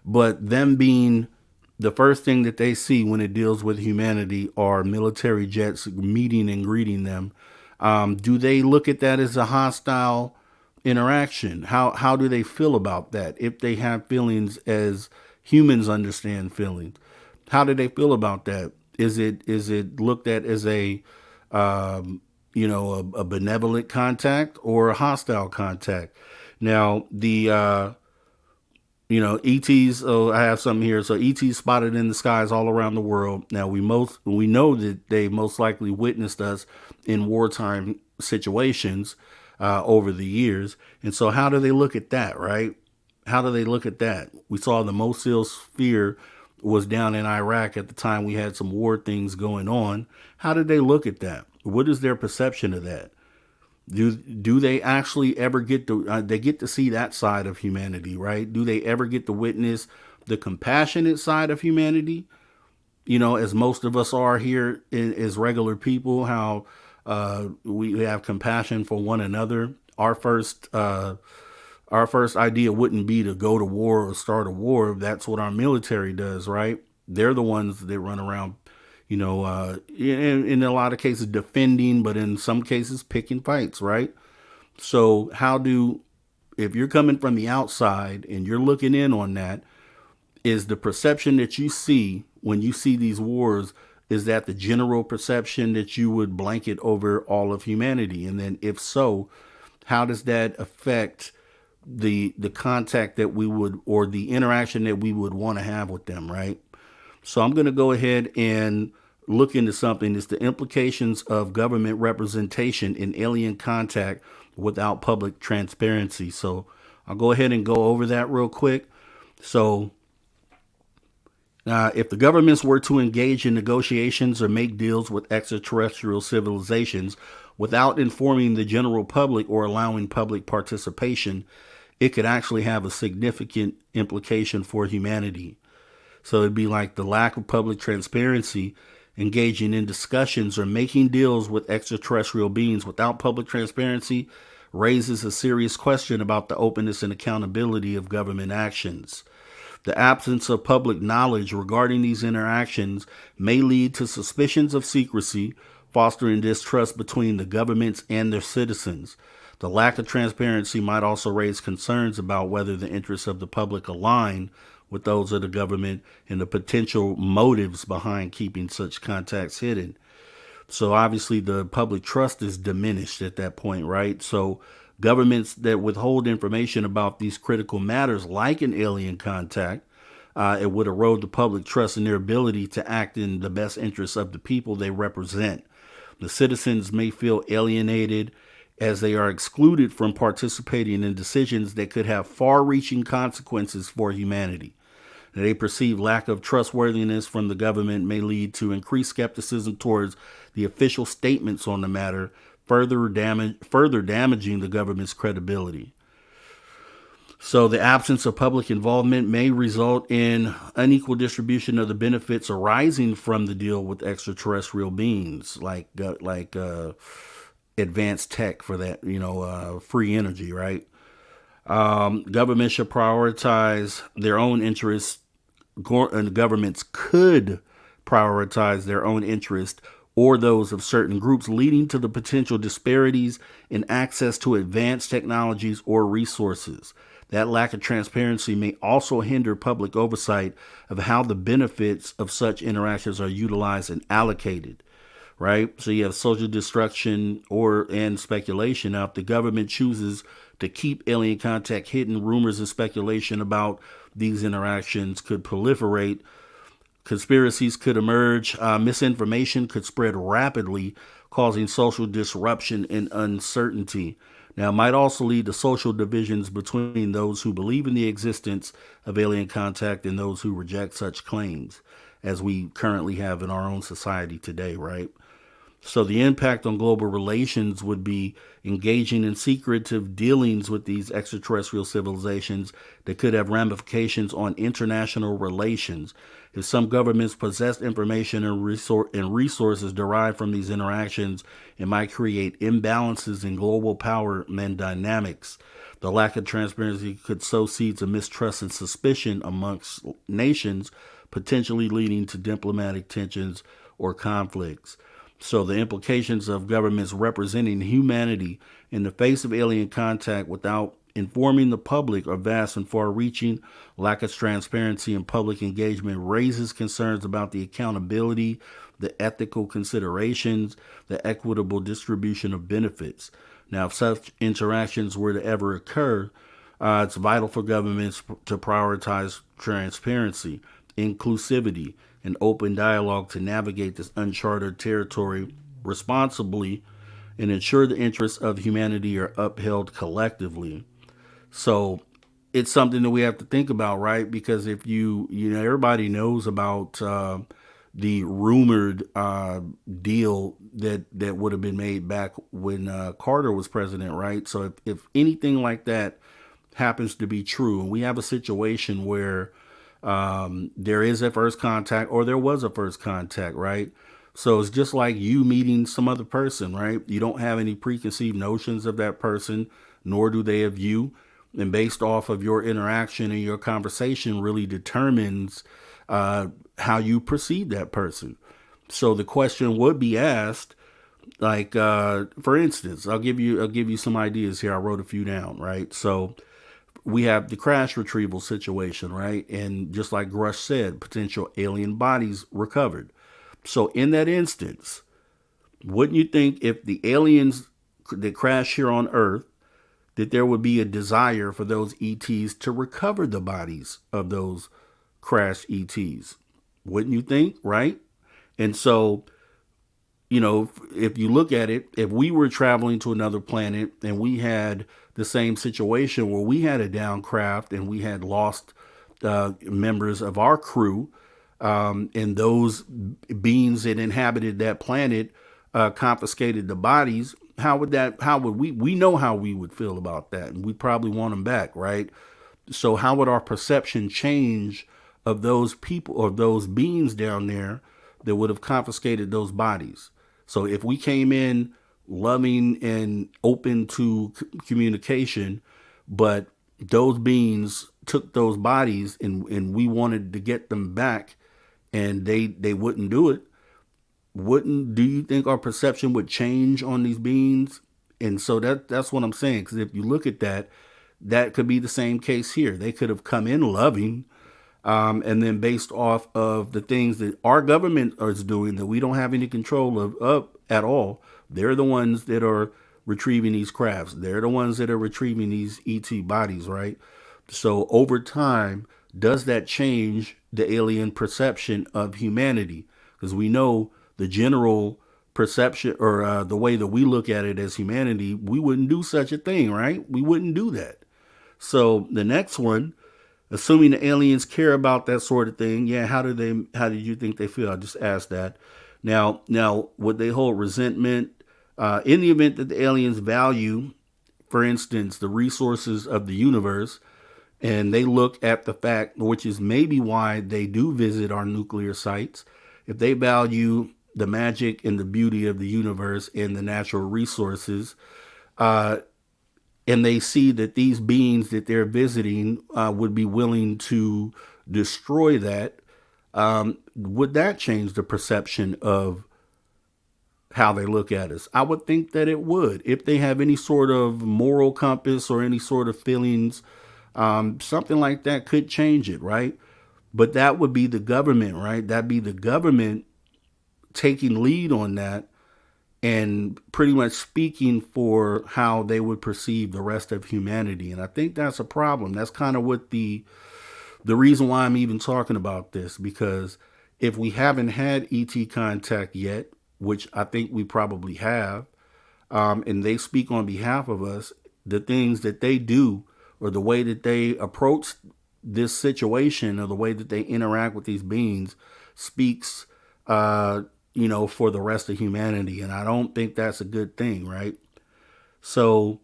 but them being the first thing that they see when it deals with humanity are military jets meeting and greeting them. Do they look at that as a hostile interaction? How do they feel about that? If they have feelings as humans understand feelings, how do they feel about that? Is it looked at as a a benevolent contact or a hostile contact? Now the ETs. Oh, I have something here. So ETs spotted in the skies all around the world. Now we know that they most likely witnessed us in wartime situations over the years. And so how do they look at that, right? How do they look at that? We saw the Mosul sphere was down in Iraq at the time we had some war things going on. How did they look at that? What is their perception of that? Do they actually ever get to they get to see that side of humanity, right? Do they ever get to witness the compassionate side of humanity? As most of us are here as regular people, how we have compassion for one another. Our first idea wouldn't be to go to war or start a war. That's what our military does, right? They're the ones that run around, in a lot of cases defending, but in some cases picking fights, right? So if you're coming from the outside and you're looking in on that, is the perception that you see when you see these wars, is that the general perception that you would blanket over all of humanity? And then if so, how does that affect the contact that we would, or the interaction that we would want to have with them, right? So I'm going to go ahead and look into something. It's the implications of government representation in alien contact without public transparency. So I'll go ahead and go over that real quick. So if the governments were to engage in negotiations or make deals with extraterrestrial civilizations without informing the general public or allowing public participation, it could actually have a significant implication for humanity. So it'd be like the lack of public transparency, engaging in discussions or making deals with extraterrestrial beings without public transparency raises a serious question about the openness and accountability of government actions. The absence of public knowledge regarding these interactions may lead to suspicions of secrecy fostering distrust between the governments and their citizens. The lack of transparency might also raise concerns about whether the interests of the public align with those of the government and the potential motives behind keeping such contacts hidden. So obviously the public trust is diminished at that point, right? So governments that withhold information about these critical matters, like an alien contact, it would erode the public trust in their ability to act in the best interests of the people they represent. The citizens may feel alienated as they are excluded from participating in decisions that could have far-reaching consequences for humanity. They perceive lack of trustworthiness from the government may lead to increased skepticism towards the official statements on the matter, further damaging the government's credibility. So the absence of public involvement may result in unequal distribution of the benefits arising from the deal with extraterrestrial beings, like advanced tech for that, free energy, right? Governments should prioritize their own interests, and governments could prioritize their own interest or those of certain groups, leading to the potential disparities in access to advanced technologies or resources. That lack of transparency may also hinder public oversight of how the benefits of such interactions are utilized and allocated. Right? So you have social destruction and speculation. Now, if the government chooses to keep alien contact hidden, rumors and speculation about these interactions could proliferate. Conspiracies could emerge. Misinformation could spread rapidly, causing social disruption and uncertainty. Now, it might also lead to social divisions between those who believe in the existence of alien contact and those who reject such claims, as we currently have in our own society today, right? So the impact on global relations would be engaging in secretive dealings with these extraterrestrial civilizations that could have ramifications on international relations. If some governments possess information and resources derived from these interactions, it might create imbalances in global power and dynamics. The lack of transparency could sow seeds of mistrust and suspicion amongst nations, potentially leading to diplomatic tensions or conflicts. So the implications of governments representing humanity in the face of alien contact without informing the public are vast and far-reaching. Lack of transparency and public engagement raises concerns about the accountability, the ethical considerations, the equitable distribution of benefits. Now, if such interactions were to ever occur, it's vital for governments to prioritize transparency, inclusivity, and open dialogue to navigate this uncharted territory responsibly and ensure the interests of humanity are upheld collectively. So it's something that we have to think about, right? Because if everybody knows about the rumored deal that would have been made back when Carter was president, right? So if anything like that happens to be true, and we have a situation where there is a first contact or there was a first contact, right? So it's just like you meeting some other person, right? You don't have any preconceived notions of that person, nor do they of you. And based off of your interaction and your conversation really determines how you perceive that person. So the question would be asked, like, for instance, I'll give you some ideas here. I wrote a few down, right? So we have the crash retrieval situation, right? And just like Grush said, potential alien bodies recovered. So in that instance, wouldn't you think if the aliens that crash here on Earth, that there would be a desire for those ETs to recover the bodies of those crashed ETs? Wouldn't you think, right? And so, if you look at it, if we were traveling to another planet and we had the same situation where we had a down craft and we had lost members of our crew, and those beings that inhabited that planet confiscated the bodies, how would we know how we would feel about that? And we probably want them back, right? So how would our perception change of those people or those beings down there that would have confiscated those bodies? So if we came in loving and open to communication, but those beings took those bodies and we wanted to get them back and they wouldn't do it, do you think our perception would change on these beings? And so that's what I'm saying. Because if you look at that, that could be the same case here. They could have come in loving, and then based off of the things that our government is doing that we don't have any control of at all, they're the ones that are retrieving these crafts. They're the ones that are retrieving these ET bodies, right? So over time, does that change the alien perception of humanity? Because we know the general perception, or the way that we look at it as humanity, we wouldn't do such a thing, right? We wouldn't do that. So the next one, assuming the aliens care about that sort of thing, yeah, how did you think they feel? I just asked that. Now, would they hold resentment in the event that the aliens value, for instance, the resources of the universe, and they look at the fact, which is maybe why they do visit our nuclear sites, if they value the magic and the beauty of the universe and the natural resources, and they see that these beings that they're visiting would be willing to destroy that, would that change the perception of how they look at us? I would think that it would. If they have any sort of moral compass or any sort of feelings, something like that could change it, right? But that would be the government, right? That'd be the government taking lead on that and pretty much speaking for how they would perceive the rest of humanity. And I think that's a problem. That's kind of what the reason why I'm even talking about this, because if we haven't had ET contact yet, which I think we probably have, and they speak on behalf of us, the things that they do or the way that they approach this situation or the way that they interact with these beings speaks for the rest of humanity. And I don't think that's a good thing, right? So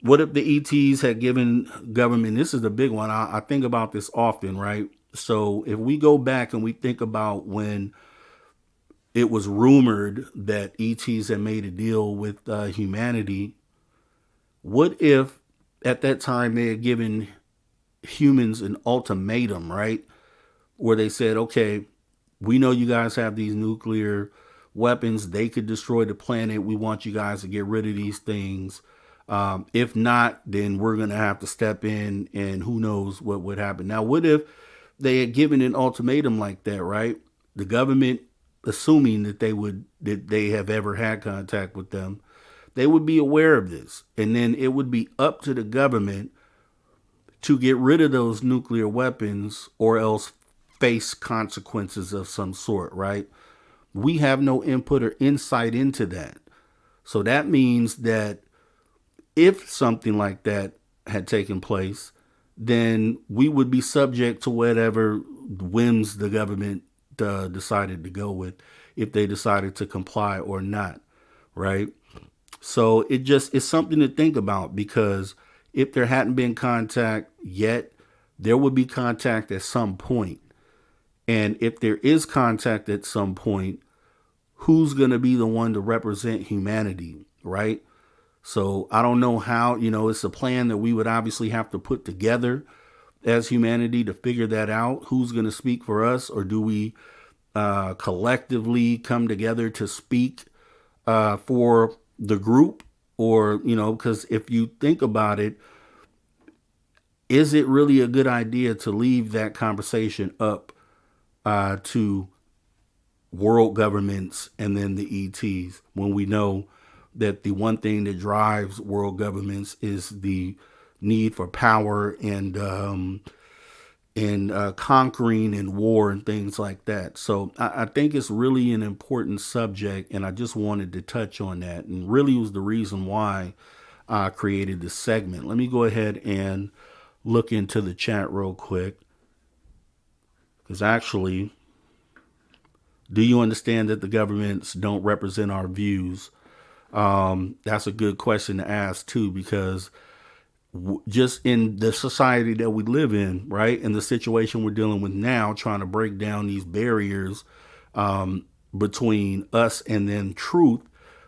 what if the ETs had given government, this is a big one. I think about this often, right? So if we go back and we think about when it was rumored that ETs had made a deal with humanity, what if at that time they had given humans an ultimatum, right? Where they said, okay, we know you guys have these nuclear weapons. They could destroy the planet. We want you guys to get rid of these things. If not, then we're going to have to step in, and who knows what would happen. Now, what if they had given an ultimatum like that, right? The government, assuming that they have ever had contact with them, they would be aware of this. And then it would be up to the government to get rid of those nuclear weapons or else face consequences of some sort, right? We have no input or insight into that. So that means that if something like that had taken place, then we would be subject to whatever whims the government decided to go with, if they decided to comply or not, right? So it's something to think about, because if there hadn't been contact yet, there would be contact at some point. And if there is contact at some point, who's going to be the one to represent humanity, right? So I don't know how, it's a plan that we would obviously have to put together as humanity to figure that out. Who's going to speak for us? Or do we collectively come together to speak for the group? Or, because if you think about it, is it really a good idea to leave that conversation up to world governments and then the ETs, when we know that the one thing that drives world governments is the need for power and conquering and war and things like that. So I think it's really an important subject, and I just wanted to touch on that, and really was the reason why I created this segment. Let me go ahead and look into the chat real quick, because actually, do you understand that the governments don't represent our views? That's a good question to ask too, because just in the society that we live in, right, and the situation we're dealing with now, trying to break down these barriers between us and then truth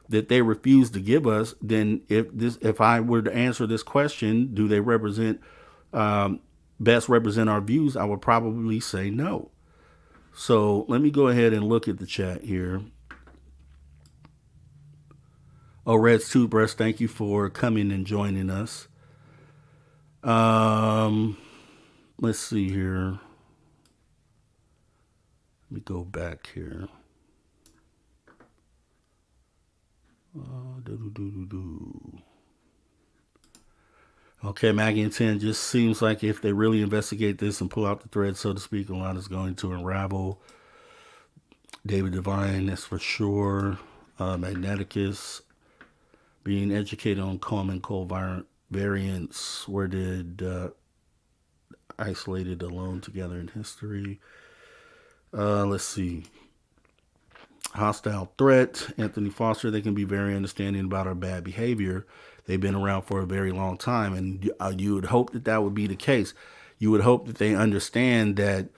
that they refuse to give us, then if I were to answer this question, do they best represent our views? I would probably say no. So let me go ahead and look at the chat here. Oh, Red's Toothbrush, thank you for coming and joining us. Let's see here. Let me go back here. Okay, Maggie and 10, just seems like if they really investigate this and pull out the thread, so to speak, a lot is going to unravel. David Devine, that's for sure. Magneticus, being educated on common cold variants. Where did isolated alone together in history? Let's see. Hostile threat. Anthony Foster, they can be very understanding about our bad behavior. They've been around for a very long time, and you would hope that that would be the case. You would hope that they understand that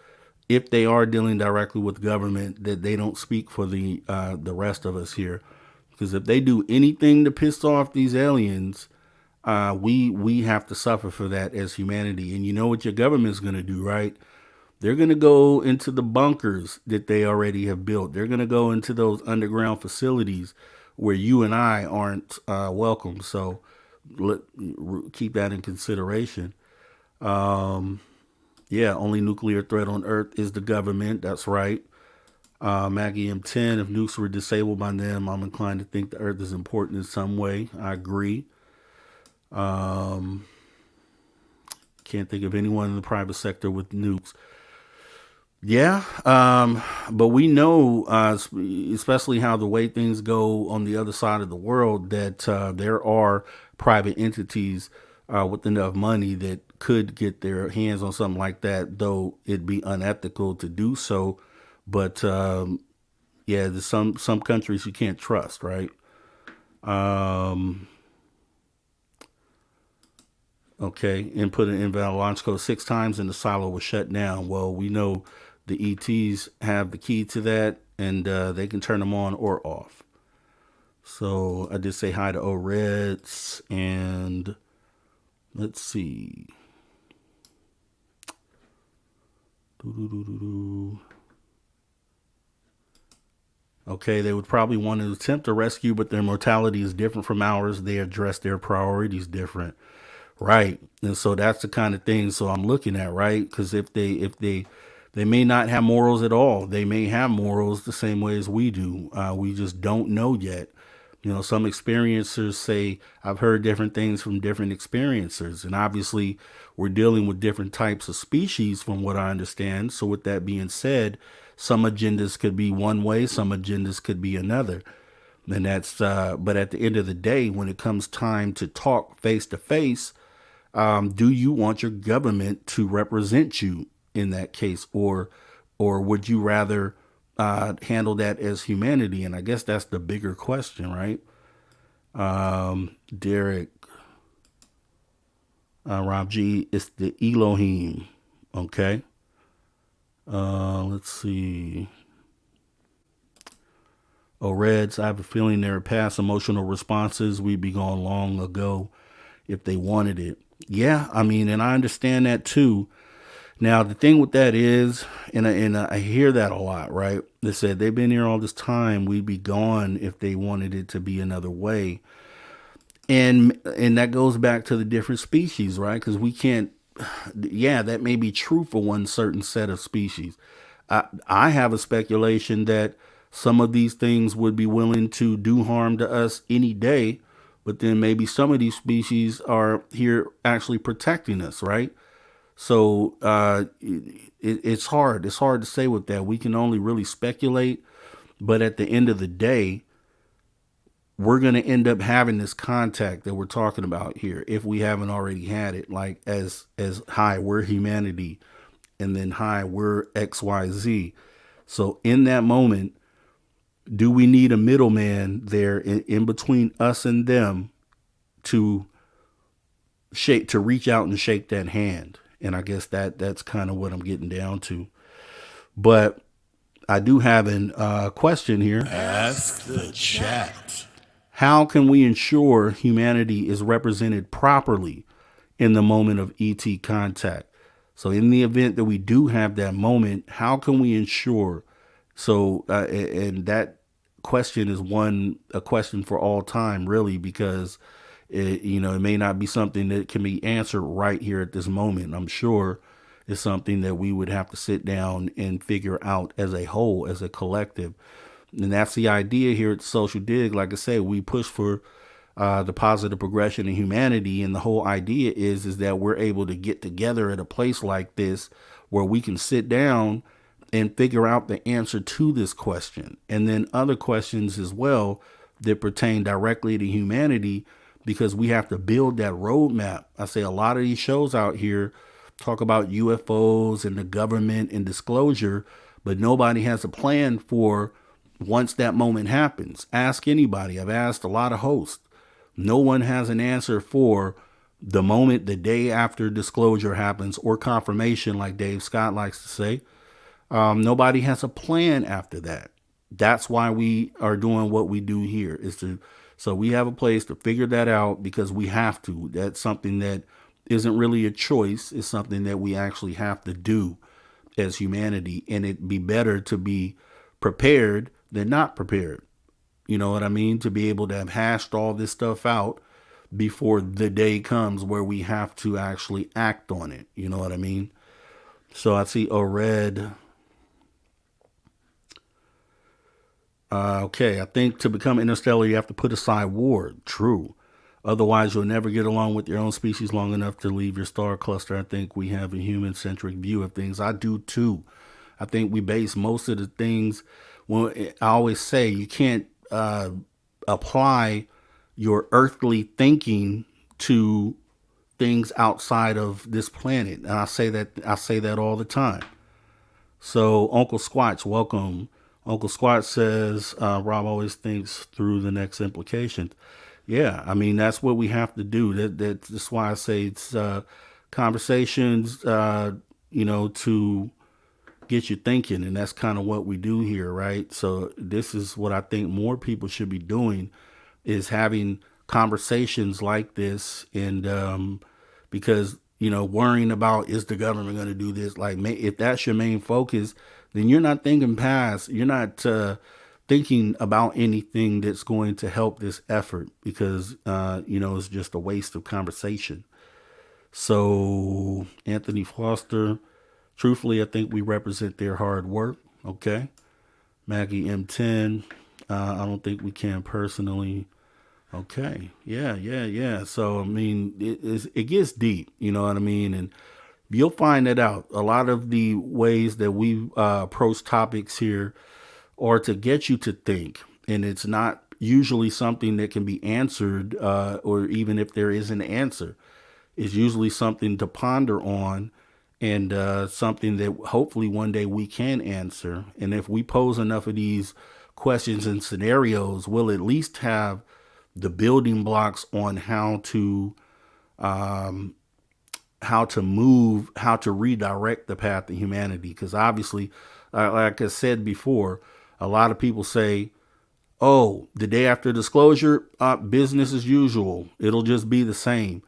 if they are dealing directly with government, that they don't speak for the rest of us here. Because if they do anything to piss off these aliens, we have to suffer for that as humanity. And you know what your government's going to do, right? They're going to go into the bunkers that they already have built. They're going to go into those underground facilities where you and I aren't welcome. So keep that in consideration. Yeah, only nuclear threat on Earth is the government. That's right. Maggie M10, if nukes were disabled by them, I'm inclined to think the Earth is important in some way. I agree. Can't think of anyone in the private sector with nukes. Yeah, but we know, especially how the way things go on the other side of the world, that there are private entities with enough money that could get their hands on something like that, though it'd be unethical to do so. But yeah, there's some countries you can't trust, right? Okay, input an invalid launch code 6 times and the silo was shut down. Well, we know the ETs have the key to that, and they can turn them on or off. So I did say hi to O-Reds, and let's see. Okay, they would probably want to attempt to rescue, but their mortality is different from ours. They address their priorities different. Right. And so that's the kind of thing. So I'm looking at, right? Because if they may not have morals at all. They may have morals the same way as we do. We just don't know yet. You know, some experiencers say, I've heard different things from different experiencers. And obviously we're dealing with different types of species from what I understand. So with that being said, some agendas could be one way, some agendas could be another. And that's, but at the end of the day, when it comes time to talk face to face, do you want your government to represent you in that case, or would you rather handle that as humanity? And I guess that's the bigger question, right? Derek, Rob G, it's the Elohim. Okay. Let's see. Oh, Reds, I have a feeling there are past emotional responses. We'd be gone long ago if they wanted it. Yeah, I mean, and I understand that too. Now, the thing with that is, and I hear that a lot, right? They said they've been here all this time. We'd be gone if they wanted it to be another way. And that goes back to the different species, right? Because we can't, yeah, that may be true for one certain set of species. I have a speculation that some of these things would be willing to do harm to us any day, but then maybe some of these species are here actually protecting us, right? So it's hard. It's hard to say with that. We can only really speculate, but at the end of the day, we're going to end up having this contact that we're talking about here if we haven't already had it, like as hi, we're humanity, and then hi, we're XYZ. So in that moment, do we need a middleman there in between us and them to reach out and shake that hand? And I guess that's kind of what I'm getting down to. But I do have a question here. Ask the chat. How can we ensure humanity is represented properly in the moment of ET contact? So in the event that we do have that moment, how can we ensure? So, and that question is a question for all time, really, because it may not be something that can be answered right here at this moment. I'm sure it's something that we would have to sit down and figure out as a whole, as a collective. And that's the idea here at Social Dig. Like I say, we push for the positive progression in humanity, and the whole idea is that we're able to get together at a place like this where we can sit down and figure out the answer to this question, and then other questions as well that pertain directly to humanity, because we have to build that roadmap. I say a lot of these shows out here talk about UFOs and the government and disclosure, but nobody has a plan for once that moment happens. Ask anybody. I've asked a lot of hosts. No one has an answer for the moment, the day after disclosure happens, or confirmation, like Dave Scott likes to say. Nobody has a plan after that. That's why we are doing what we do here, so we have a place to figure that out, because we have to. That's something that isn't really a choice. It's something that we actually have to do as humanity. And it'd be better to be prepared than not prepared. You know what I mean? To be able to have hashed all this stuff out before the day comes where we have to actually act on it. You know what I mean? So I see Red. Okay, I think to become interstellar, you have to put aside war. True. Otherwise, you'll never get along with your own species long enough to leave your star cluster. I think we have a human-centric view of things. I do too. I think we base most of the things. Well, I always say you can't apply your earthly thinking to things outside of this planet. And I say that all the time. So Uncle Squatch, welcome. Uncle Squatch says, Rob always thinks through the next implications. Yeah, I mean, that's what we have to do. That's why I say it's conversations, to get you thinking. And that's kind of what we do here, right? So this is what I think more people should be doing, is having conversations like this. And because, worrying about, is the government going to do this? Like, if that's your main focus, then you're not thinking past, you're not thinking about anything that's going to help this effort, because, it's just a waste of conversation. So Anthony Foster, truthfully, I think we represent their hard work. Okay. Maggie M10, I don't think we can personally. Okay. Yeah. So, I mean, it gets deep, you know what I mean? And you'll find that out. A lot of the ways that we approach topics here are to get you to think. And it's not usually something that can be answered, or even if there is an answer, it's usually something to ponder on, and something that hopefully one day we can answer. And if we pose enough of these questions and scenarios, we'll at least have the building blocks on how to move, how to redirect the path of humanity. Because obviously, like I said before, a lot of people say, oh, the day after disclosure, business as usual. It'll just be the same.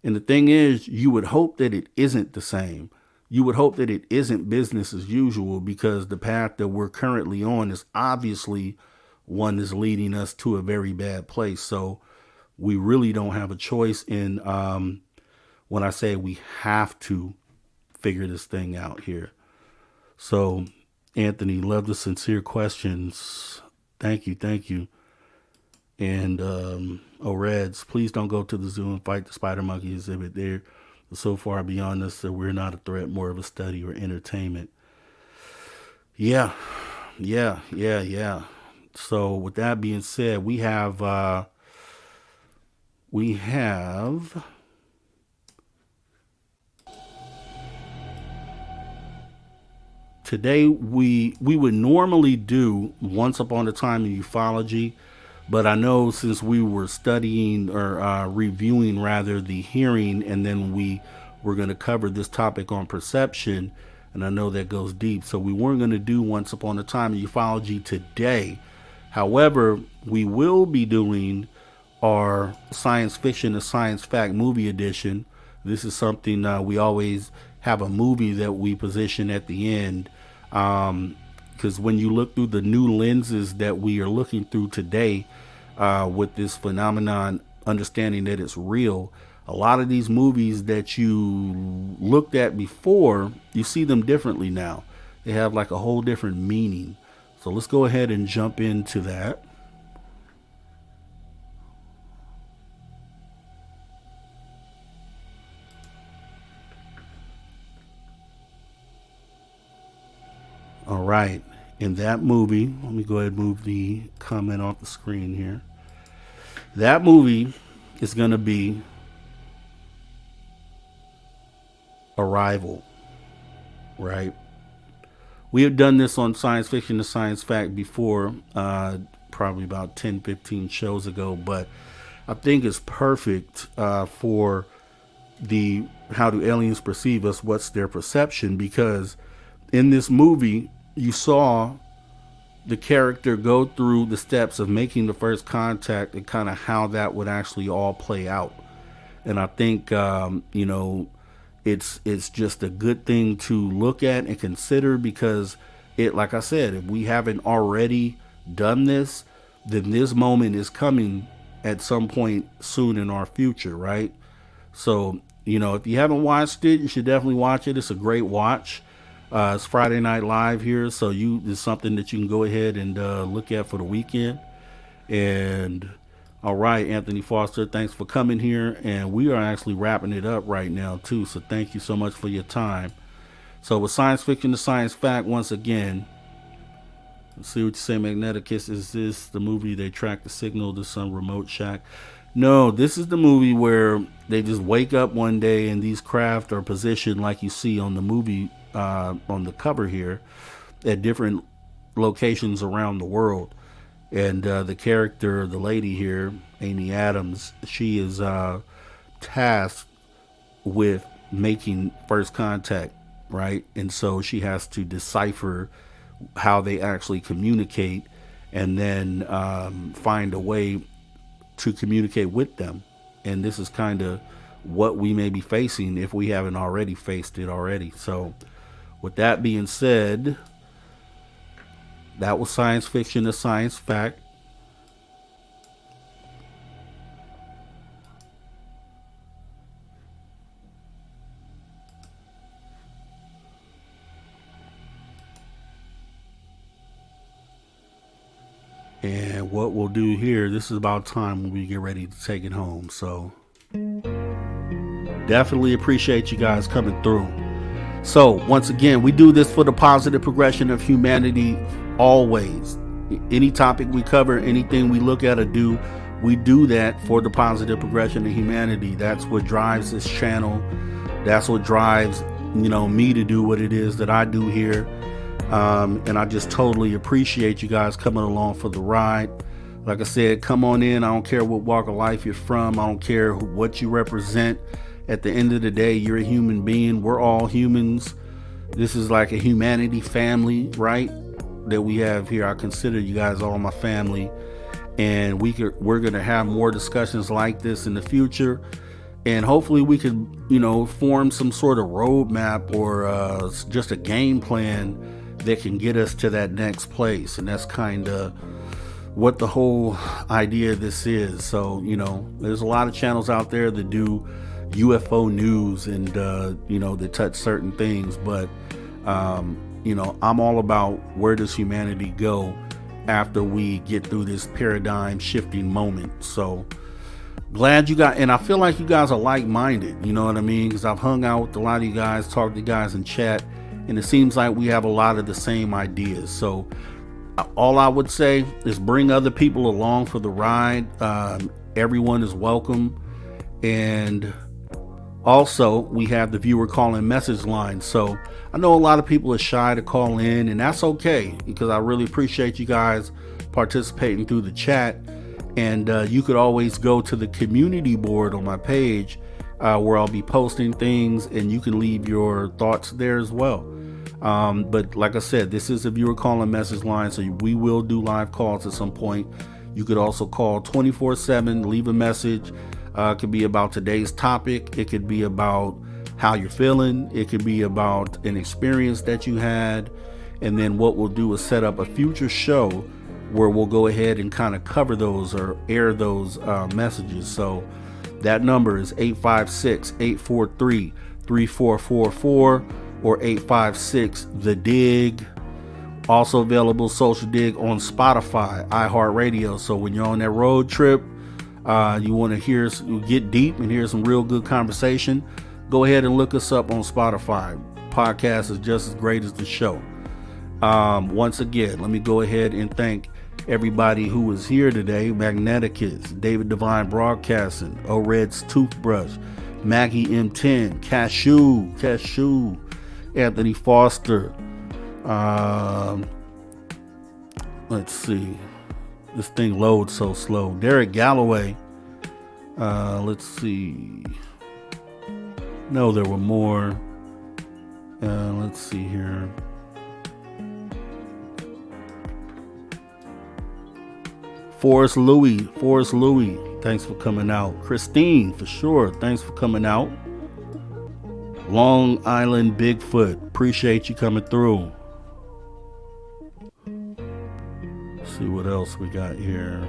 And the thing is, you would hope that it isn't the same. You would hope that it isn't business as usual, because the path that we're currently on is obviously one that's leading us to a very bad place. So we really don't have a choice in when I say we have to figure this thing out here. So, Anthony, love the sincere questions. Thank you. And Reds, please don't go to the zoo and fight the spider monkey exhibit. They're so far beyond us that we're not a threat, more of a study or entertainment. Yeah. So with that being said, we have today we would normally do Once Upon a Time in Ufology, but I know since we were studying or reviewing rather the hearing, and then we were going to cover this topic on perception, and I know that goes deep, so we weren't going to do Once Upon a Time in Ufology today. However, we will be doing our science fiction and science fact movie edition. This is something we always have a movie that we position at the end. Because when you look through the new lenses that we are looking through today, with this phenomenon, understanding that it's real, a lot of these movies that you looked at before, you see them differently now. They have like a whole different meaning. So let's go ahead and jump into that. All right. In that movie, let me go ahead and move the comment off the screen here. That movie is going to be Arrival, right? We have done this on Science Fiction to Science Fact before, probably about 10, 15 shows ago, but I think it's perfect for the how do aliens perceive us, what's their perception, because in this movie, you saw the character go through the steps of making the first contact and kind of how that would actually all play out. And I think, it's just a good thing to look at and consider, because it, like I said, if we haven't already done this, then this moment is coming at some point soon in our future, right? So, if you haven't watched it, you should definitely watch it. It's a great watch. It's Friday Night Live here, so it's something that you can go ahead and look at for the weekend. And all right, Anthony Foster, thanks for coming here. And we are actually wrapping it up right now, too. So thank you so much for your time. So with Science Fiction to Science Fact, once again, let's see what you say, Magneticus. Is this the movie they track the signal to some remote shack? No, this is the movie where they just wake up one day and these craft are positioned like you see on the movie, on the cover here, at different locations around the world. And the character, the lady here, Amy Adams, she is tasked with making first contact, right? And so she has to decipher how they actually communicate, and then find a way to communicate with them. And this is kind of what we may be facing if we haven't already faced it already. So with that being said, that was Science Fiction to Science Fact. And what we'll do here, this is about time when we get ready to take it home. So definitely appreciate you guys coming through. So once again, we do this for the positive progression of humanity always. Any topic we cover, anything we look at or do, we do that for the positive progression of humanity. That's what drives this channel. That's what drives, me to do what it is that I do here. And I just totally appreciate you guys coming along for the ride. Like I said, come on in. I don't care what walk of life you're from. I don't care what you represent. At the end of the day, you're a human being. We're all humans. This is like a humanity family, right? That we have here. I consider you guys all my family. And we're going to have more discussions like this in the future. And hopefully we could, form some sort of roadmap or just a game plan that can get us to that next place. And that's kind of what the whole idea of this is. So, there's a lot of channels out there that do UFO news and, that touch certain things. But, I'm all about where does humanity go after we get through this paradigm shifting moment. So glad you got, and I feel like you guys are like-minded, you know what I mean? Because I've hung out with a lot of you guys, talked to you guys in chat, and it seems like we have a lot of the same ideas. So all I would say is bring other people along for the ride. Everyone is welcome. And also, we have the viewer call-in message line. So I know a lot of people are shy to call in, and that's okay, because I really appreciate you guys participating through the chat. And you could always go to the community board on my page, where I'll be posting things, and you can leave your thoughts there as well. But like I said, this is a viewer call-in message line, so we will do live calls at some point. You could also call 24/7, leave a message. It could be about today's topic. It could be about how you're feeling. It could be about an experience that you had. And then what we'll do is set up a future show where we'll go ahead and kind of cover those or air those messages. So that number is 856-843-3444 or 856-THE-DIG. Also available Social Dig on Spotify, iHeartRadio. So when you're on that road trip, you want to get deep and hear some real good conversation, go ahead and look us up on Spotify. Podcast is just as great as the show. Once again, let me go ahead and thank everybody who was here today. Magneticus, David Divine Broadcasting, O-Red's Toothbrush, Maggie M10, Cashew, Anthony Foster. Let's see. This thing loads so slow. Derek Galloway. Let's see. No, there were more. Let's see here. Forrest Louis, thanks for coming out. Christine, for sure, thanks for coming out. Long Island Bigfoot, appreciate you coming through. Let's see what else we got here.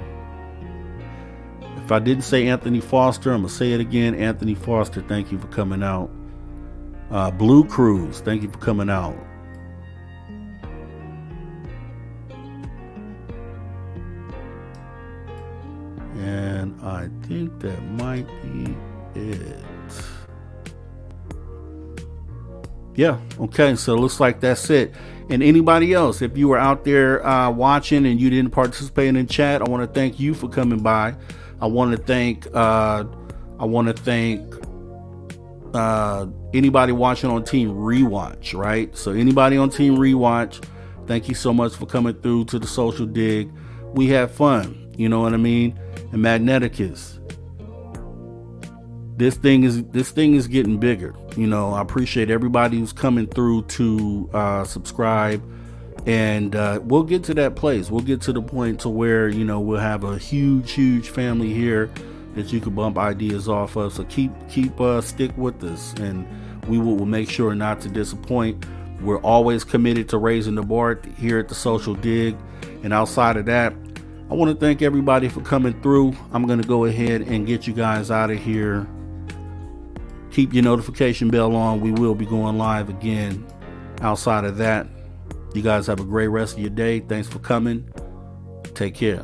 If I didn't say Anthony Foster, I'm gonna say it again. Anthony Foster, thank you for coming out. Blue Cruise, thank you for coming out. And I think that might be it. Yeah, okay, so it looks like that's it. And anybody else, if you were out there watching and you didn't participate in chat, I want to thank you for coming by. I want to thank anybody watching on Team Rewatch, right? So anybody on Team Rewatch, thank you so much for coming through to the Social Dig. We had fun, you know what I mean? And Magneticus, this thing is getting bigger. You know, I appreciate everybody who's coming through to subscribe, and we'll get to that place. We'll get to the point to where, you know, we'll have a huge family here that you can bump ideas off of. So keep stick with us, and we'll make sure not to disappoint. We're always committed to raising the bar here at the Social Dig. And outside of that, I want to thank everybody for coming through. I'm going to go ahead and get you guys out of here. Keep your notification bell on. We will be going live again. Outside of that, you guys have a great rest of your day. Thanks for coming. Take care.